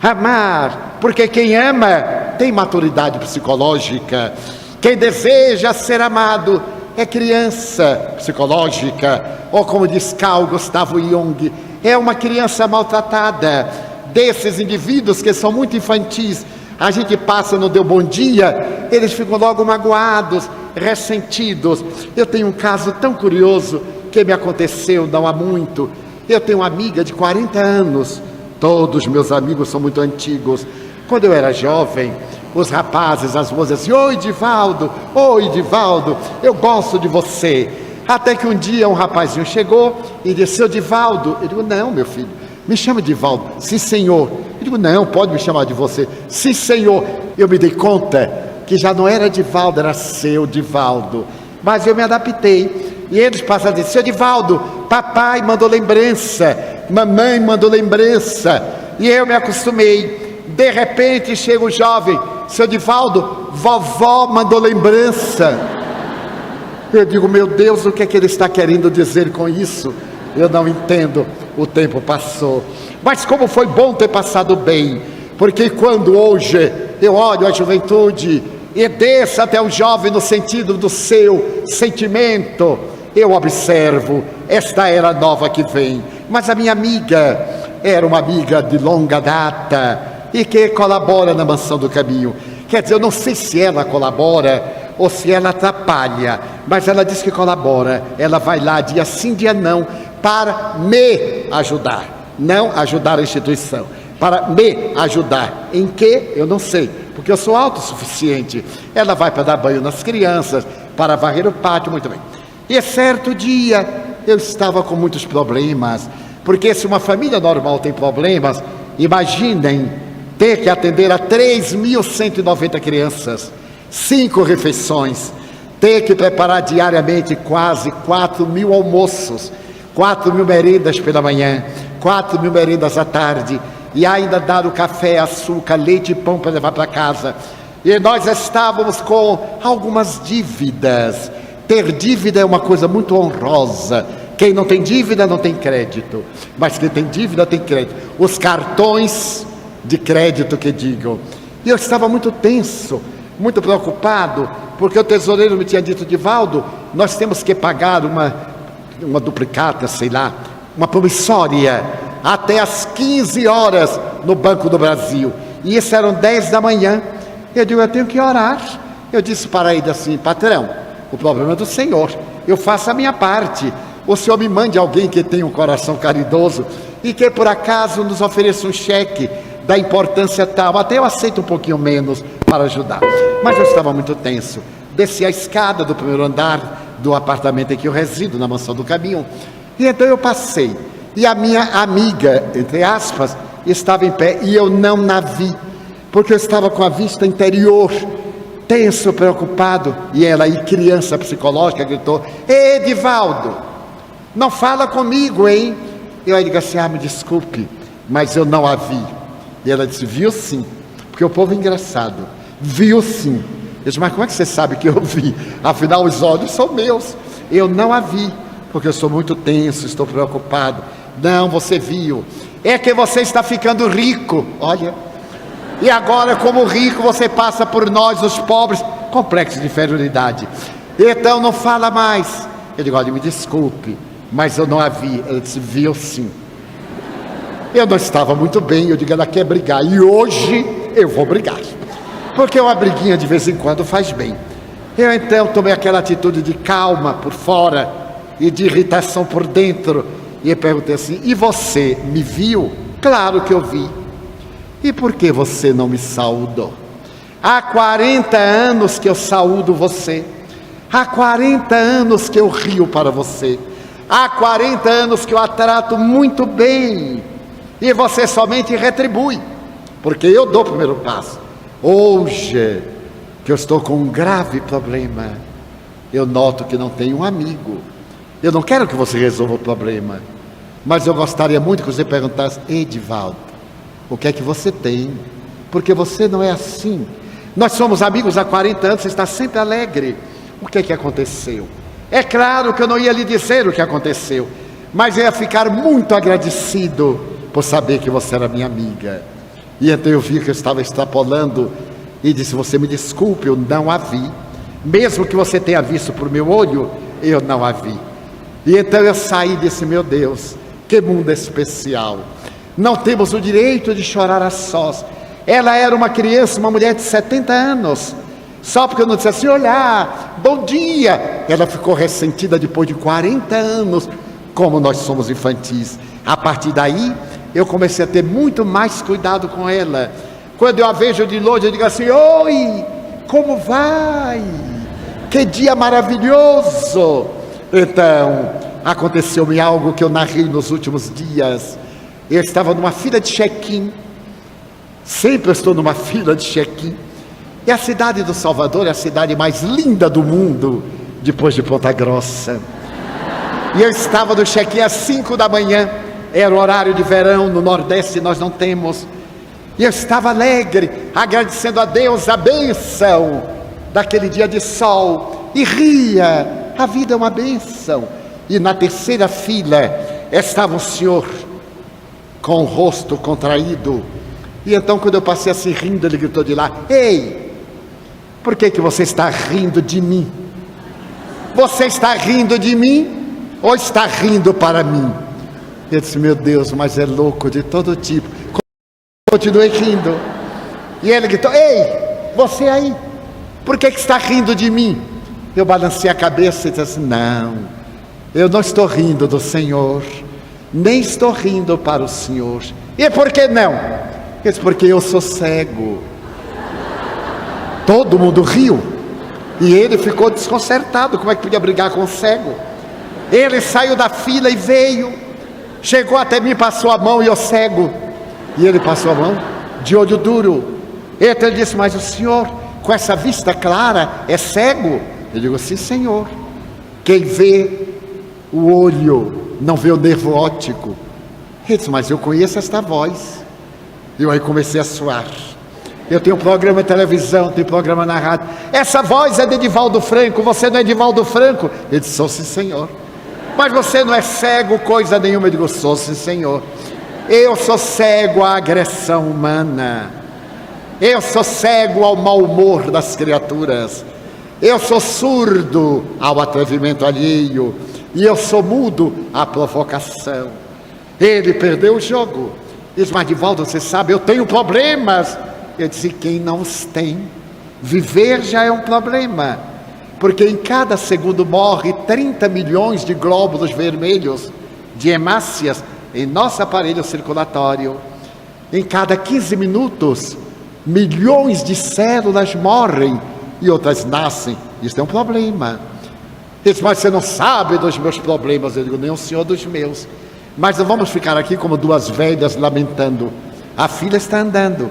Amar, porque quem ama tem maturidade psicológica. Quem deseja ser amado é criança psicológica, ou como diz Carl Gustavo Jung, é uma criança maltratada. Desses indivíduos que são muito infantis, a gente passa, não deu bom dia, eles ficam logo magoados, ressentidos. Eu tenho um caso tão curioso que me aconteceu não há muito. Eu tenho uma amiga de 40 anos, todos meus amigos são muito antigos. Quando eu era jovem, os rapazes, as moças assim: oi, Divaldo, eu gosto de você. Até que um dia um rapazinho chegou e disse: seu Divaldo. Eu digo: não, meu filho, me chama Divaldo. Sim, senhor. Eu digo: não, pode me chamar de você. Sim, senhor. Eu me dei conta que já não era Divaldo, era seu Divaldo. Mas eu me adaptei. E eles passaram a dizer: seu Divaldo, papai mandou lembrança, mamãe mandou lembrança. E eu me acostumei. De repente chega o jovem: seu Divaldo, vovó mandou lembrança. Eu digo: meu Deus, o que é que ele está querendo dizer com isso? Eu não entendo. O tempo passou. Mas como foi bom ter passado bem. Porque quando hoje eu olho a juventude e desço até o jovem no sentido do seu sentimento, eu observo esta era nova que vem. Mas a minha amiga era uma amiga de longa data e que colabora na Mansão do Caminho. Quer dizer, eu não sei se ela colabora ou se ela atrapalha, mas ela diz que colabora. Ela vai lá dia sim, dia não, para me ajudar, não ajudar a instituição, para me ajudar. Em que? Eu não sei, porque eu sou autossuficiente. Ela vai para dar banho nas crianças, para varrer o pátio, muito bem. E certo dia eu estava com muitos problemas, porque se uma família normal tem problemas, imaginem ter que atender a 3.190 crianças, 5 refeições, ter que preparar diariamente quase 4.000 almoços, 4.000 merendas pela manhã, 4.000 merendas à tarde, e ainda dar o café, açúcar, leite e pão para levar para casa. E nós estávamos com algumas dívidas. Ter dívida é uma coisa muito honrosa. Quem não tem dívida não tem crédito, mas quem tem dívida tem crédito. Os cartões de crédito que digam. E eu estava muito tenso, muito preocupado, porque o tesoureiro me tinha dito: Divaldo, nós temos que pagar uma duplicata, sei lá, uma promissória, até às 15 horas no Banco do Brasil. E isso eram 10 da manhã. Eu digo: eu tenho que orar. Eu disse para ele assim: patrão, o problema é do senhor, eu faço a minha parte. O senhor me mande alguém que tenha um coração caridoso e que por acaso nos ofereça um cheque da importância tal, até eu aceito um pouquinho menos para ajudar. Mas eu estava muito tenso. Desci a escada do primeiro andar do apartamento em que eu resido, na Mansão do Caminho, e então eu passei, e a minha amiga, entre aspas, estava em pé, e eu não a vi, porque eu estava com a vista interior, tenso, preocupado. E ela aí, criança psicológica, gritou: Divaldo, não fala comigo, hein? Eu aí digo assim: me desculpe, mas eu não a vi. E ela disse: viu sim, porque o povo é engraçado, viu sim. Eu disse: mas como é que você sabe que eu vi? Afinal, os olhos são meus. Eu não a vi, porque eu sou muito tenso, estou preocupado. Não, você viu. É que você está ficando rico, olha. E agora, como rico, você passa por nós, os pobres, complexo de inferioridade. Então não fala mais. Eu digo: olha, me desculpe, mas eu não a vi. Ela disse: viu sim. Eu não estava muito bem. Eu digo: ela quer brigar, e hoje eu vou brigar, porque uma briguinha de vez em quando faz bem. Eu então tomei aquela atitude de calma por fora e de irritação por dentro, e perguntei assim: e você me viu? Claro que eu vi. E por que você não me saudou? Há 40 anos que eu saúdo você, há 40 anos que eu rio para você, há 40 anos que eu a trato muito bem, e você somente retribui, porque eu dou o primeiro passo. Hoje, que eu estou com um grave problema, eu noto que não tenho um amigo. Eu não quero que você resolva o problema, mas eu gostaria muito que você perguntasse: Divaldo, o que é que você tem? Porque você não é assim. Nós somos amigos há 40 anos, você está sempre alegre. O que é que aconteceu? É claro que eu não ia lhe dizer o que aconteceu, mas eu ia ficar muito agradecido por saber que você era minha amiga. E então eu vi que eu estava extrapolando e disse: você me desculpe, eu não a vi. Mesmo que você tenha visto por meu olho, eu não a vi. E então eu saí e disse: meu Deus, que mundo especial. Não temos o direito de chorar a sós. Ela era uma criança, uma mulher de 70 anos. Só porque eu não disse assim: olá, bom dia. Ela ficou ressentida depois de 40 anos. Como nós somos infantis. A partir daí, eu comecei a ter muito mais cuidado com ela. Quando eu a vejo de longe, eu digo assim: oi, como vai? Que dia maravilhoso! Então, aconteceu-me algo que eu narrei nos últimos dias. Eu estava numa fila de check-in. Sempre eu estou numa fila de check-in. E a cidade do Salvador é a cidade mais linda do mundo, depois de Ponta Grossa. E eu estava no check-in às 5 da manhã. Era o horário de verão, no Nordeste nós não temos. E eu estava alegre, agradecendo a Deus a bênção daquele dia de sol. E ria, a vida é uma bênção. E na terceira fila estava um senhor com o rosto contraído. E então, quando eu passei assim rindo, ele gritou de lá: ei, por que você está rindo de mim? Você está rindo de mim ou está rindo para mim? Eu disse: meu Deus, mas é louco de todo tipo. Continuei rindo. E ele gritou: ei, você aí, por que está rindo de mim? Eu balancei a cabeça e disse assim: não, eu não estou rindo do Senhor, nem estou rindo para o Senhor. E por que não? Eu disse: porque eu sou cego. Todo mundo riu. E ele ficou desconcertado. Como é que podia brigar com o cego? Ele saiu da fila e veio. Chegou até mim, passou a mão, e eu cego. E ele passou a mão, de olho duro. Então ele disse: mas o senhor, com essa vista clara, é cego? Eu digo: sim, senhor. Quem vê o olho, não vê o nervo óptico. Ele disse: mas eu conheço esta voz. Eu aí comecei a suar. Eu tenho um programa de televisão, tenho programa na rádio. Essa voz é de Edivaldo Franco. Você não é Edivaldo Franco? Ele disse: sou, sim, senhor. Mas você não é cego coisa nenhuma? Eu digo: sou, sim, senhor. Eu sou cego à agressão humana. Eu sou cego ao mau humor das criaturas. Eu sou surdo ao atrevimento alheio. E eu sou mudo à provocação. Ele perdeu o jogo. Ele disse: mas Edivaldo, você sabe, eu tenho problemas. Eu disse: quem não os tem? Viver já é um problema. Porque em cada segundo morre 30 milhões de glóbulos vermelhos, de hemácias, em nosso aparelho circulatório. Em cada 15 minutos, milhões de células morrem e outras nascem. Isso é um problema. Ele disse: mas você não sabe dos meus problemas. Eu digo: nem o senhor dos meus. Mas não vamos ficar aqui como duas velhas lamentando. A filha está andando.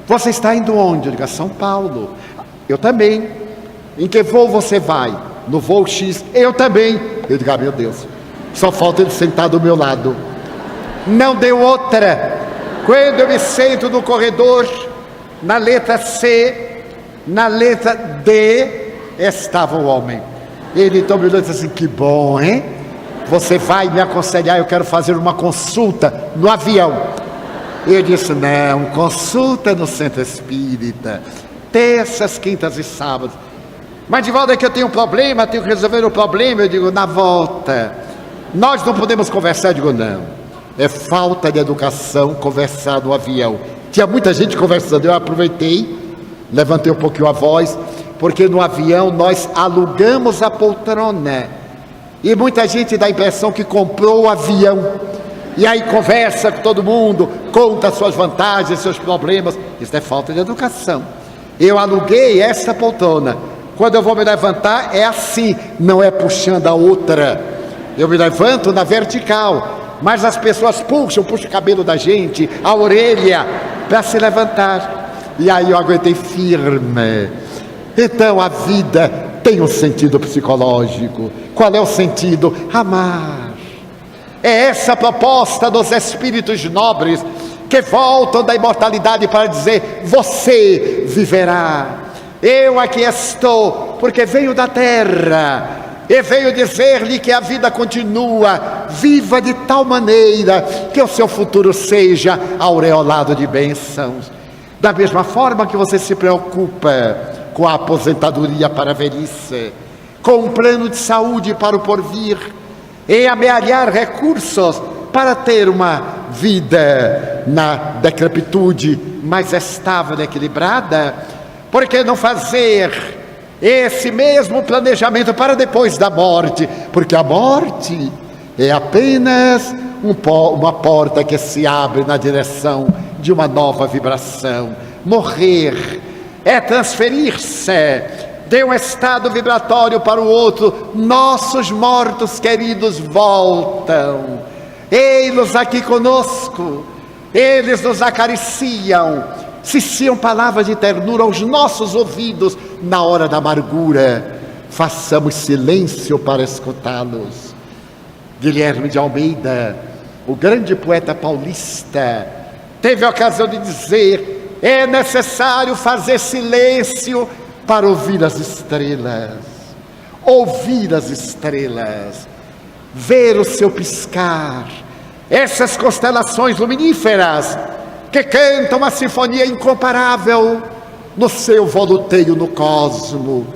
Você está indo onde? Eu digo: a São Paulo. Eu também. Em que voo você vai? No voo X. Eu também. Eu digo: ah, meu Deus, só falta ele sentar do meu lado. Não deu outra. Quando eu me sento no corredor, na letra C, na letra D, estava o homem. Ele então me olhou e disse assim: que bom, hein? Você vai me aconselhar, eu quero fazer uma consulta no avião. Eu disse: não, consulta no centro espírita, terças, quintas e sábados. Mas Edivaldo, é que eu tenho um problema, tenho que resolver o problema. Eu digo: na volta. Nós não podemos conversar. Eu digo: não. É falta de educação conversar no avião. Tinha muita gente conversando. Eu aproveitei, levantei um pouquinho a voz, porque no avião nós alugamos a poltrona. E muita gente dá a impressão que comprou o avião. E aí conversa com todo mundo, conta suas vantagens, seus problemas. Isso é falta de educação. Eu aluguei essa poltrona. Quando eu vou me levantar, é assim, não é puxando a outra. Eu me levanto na vertical. Mas as pessoas puxam o cabelo da gente, a orelha, para se levantar. E aí eu aguentei firme. Então a vida tem um sentido psicológico. Qual é o sentido? Amar. É essa a proposta dos espíritos nobres, que voltam da imortalidade para dizer: você viverá. Eu aqui estou, porque venho da terra. E veio dizer-lhe que a vida continua, viva de tal maneira que o seu futuro seja aureolado de bênçãos. Da mesma forma que você se preocupa com a aposentadoria para a velhice, com um plano de saúde para o porvir, em amealhar recursos para ter uma vida na decrepitude mais estável e equilibrada, por que não fazer esse mesmo planejamento para depois da morte? Porque a morte é apenas uma porta que se abre na direção de uma nova vibração. Morrer é transferir-se de um estado vibratório para o outro. Nossos mortos queridos voltam. Ei-los aqui conosco. Eles nos acariciam. Ciciam palavras de ternura aos nossos ouvidos na hora da amargura. Façamos silêncio para escutá-los. Guilherme de Almeida, o grande poeta paulista, teve a ocasião de dizer: é necessário fazer silêncio para ouvir as estrelas. Ouvir as estrelas, ver o seu piscar, essas constelações luminíferas que cantam uma sinfonia incomparável no seu voluteio no cosmo.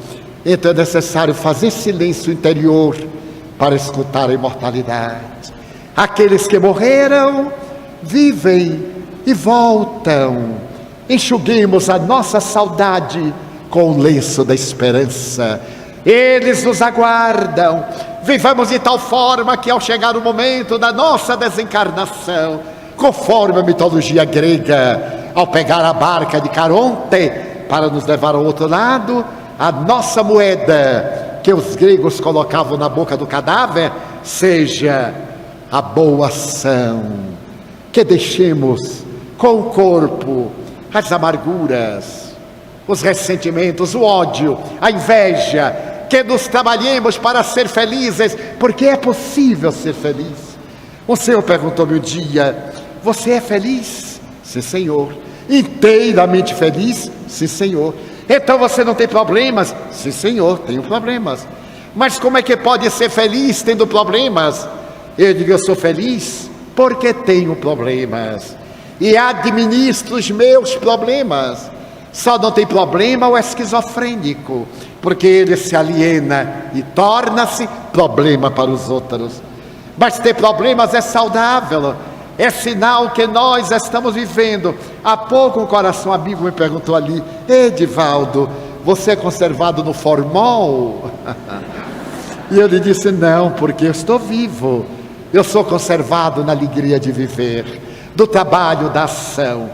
Então é necessário fazer silêncio interior para escutar a imortalidade. Aqueles que morreram vivem e voltam. Enxuguemos a nossa saudade com o lenço da esperança. Eles nos aguardam. Vivamos de tal forma que ao chegar o momento da nossa desencarnação, conforme a mitologia grega, ao pegar a barca de Caronte para nos levar ao outro lado, a nossa moeda que os gregos colocavam na boca do cadáver seja a boa ação. Que deixemos com o corpo as amarguras, os ressentimentos, o ódio, a inveja, que nos trabalhemos para ser felizes, porque é possível ser feliz. O Senhor perguntou-me um dia: você é feliz? Sim, Senhor. Inteiramente feliz? Sim, Senhor. Então você não tem problemas? Sim, Senhor, tenho problemas. Mas como é que pode ser feliz tendo problemas? Eu digo: eu sou feliz porque tenho problemas e administro os meus problemas. Só não tem problema o esquizofrênico, porque ele se aliena e torna-se problema para os outros. Mas ter problemas é saudável, é sinal que nós estamos vivendo. Há pouco um coração amigo me perguntou ali: Edivaldo, você é conservado no formol? E eu lhe disse: não, porque eu estou vivo. Eu sou conservado na alegria de viver, do trabalho, da ação.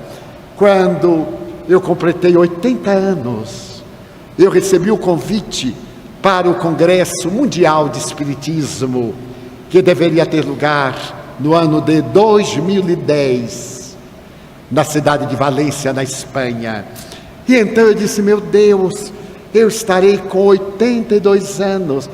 Quando eu completei 80 anos, eu recebi o convite para o Congresso Mundial de Espiritismo, que deveria ter lugar no ano de 2010, na cidade de Valência, na Espanha. E então eu disse: meu Deus, eu estarei com 82 anos,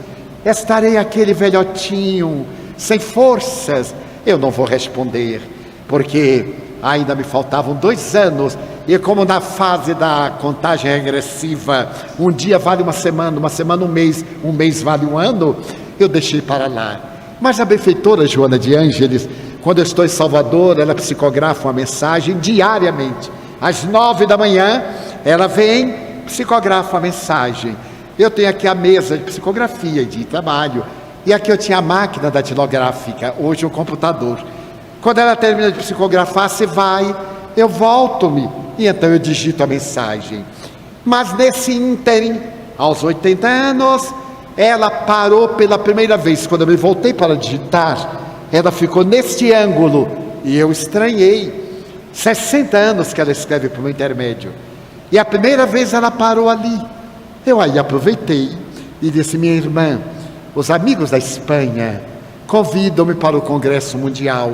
estarei aquele velhotinho, sem forças. Eu não vou responder, porque ainda me faltavam 2 anos, e como na fase da contagem regressiva, um dia vale uma semana um mês vale um ano, eu deixei para lá. Mas a benfeitora Joana de Ângeles, quando eu estou em Salvador, ela psicografa uma mensagem diariamente. Às 9 da manhã, ela vem, psicografa a mensagem. Eu tenho aqui a mesa de psicografia, de trabalho, e aqui eu tinha a máquina datilográfica, hoje o computador. Quando ela termina de psicografar, se vai, eu volto-me, e então eu digito a mensagem. Mas nesse ínterim, aos 80 anos, ela parou pela primeira vez. Quando eu me voltei para digitar, ela ficou neste ângulo, e eu estranhei. 60 anos que ela escreve por meu intermédio, e a primeira vez ela parou ali. Eu aí aproveitei e disse: minha irmã, os amigos da Espanha convidam-me para o Congresso Mundial,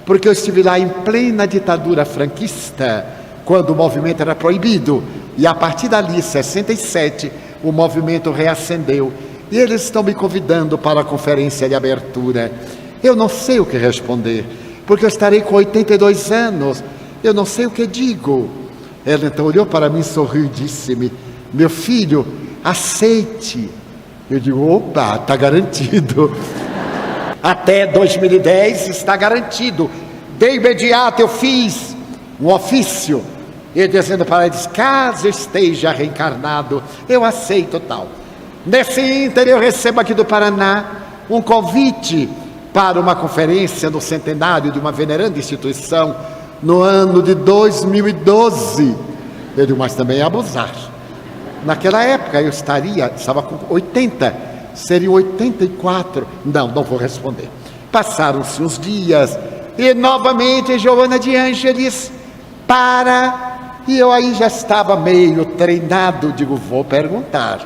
porque eu estive lá em plena ditadura franquista, quando o movimento era proibido, e a partir dali, 67, o movimento reacendeu, e eles estão me convidando para a conferência de abertura. Eu não sei o que responder, porque eu estarei com 82 anos, eu não sei o que digo. Ela então olhou para mim, sorriu e disse-me: meu filho, aceite. Eu digo: opa, está garantido. Até 2010 está garantido. De imediato eu fiz um ofício, e dizendo para eles: caso eu esteja reencarnado, eu aceito tal. Nesse ínter eu recebo aqui do Paraná um convite para uma conferência no centenário de uma veneranda instituição, no ano de 2012. Eu digo: mas também é abusar. Naquela época eu estava com 80, seriam 84. Não vou responder. Passaram-se uns dias, e novamente Joana de Ângeles para E eu aí já estava meio treinado, digo, vou perguntar.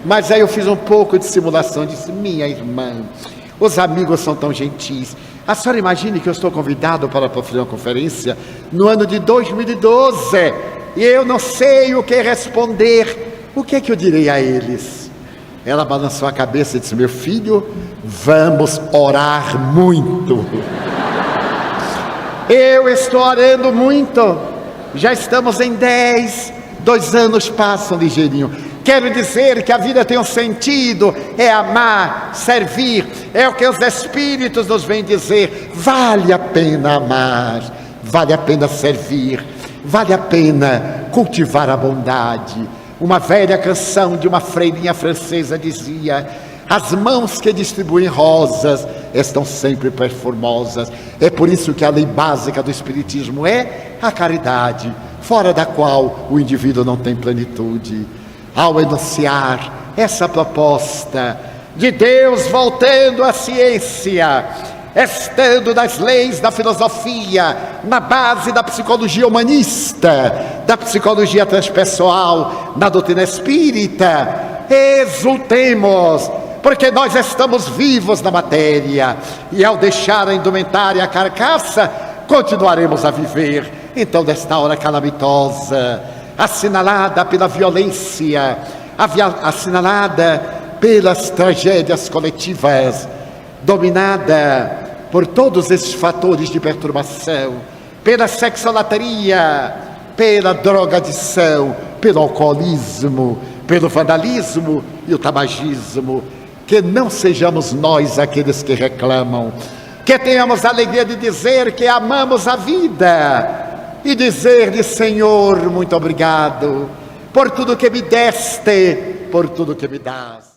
Mas aí eu fiz um pouco de simulação, disse, minha irmã, os amigos são tão gentis. A senhora imagine que eu estou convidado para fazer uma conferência no ano de 2012 e eu não sei o que responder. O que é que eu direi a eles? Ela balançou a cabeça e disse, meu filho, vamos orar muito. Eu estou orando muito. Já estamos em 10, 2 anos passam ligeirinho. Quero dizer que a vida tem um sentido, é amar, servir, é o que os Espíritos nos vêm dizer. Vale a pena amar, vale a pena servir, vale a pena cultivar a bondade. Uma velha canção de uma freirinha francesa dizia, as mãos que distribuem rosas estão sempre perfumosas. É por isso que a lei básica do Espiritismo é a caridade, fora da qual o indivíduo não tem plenitude. Ao enunciar essa proposta de Deus voltando à ciência, estando nas leis da filosofia, na base da psicologia humanista, da psicologia transpessoal, na doutrina espírita, exultemos, porque nós estamos vivos na matéria, e ao deixar a indumentária a carcaça, continuaremos a viver. Então, desta hora calamitosa, assinalada pela violência, assinalada pelas tragédias coletivas, dominada por todos esses fatores de perturbação, pela sexolatria, pela drogadição, pelo alcoolismo, pelo vandalismo e o tabagismo, que não sejamos nós aqueles que reclamam, que tenhamos a alegria de dizer que amamos a vida e dizer-lhe, Senhor, muito obrigado por tudo que me deste, por tudo que me dás.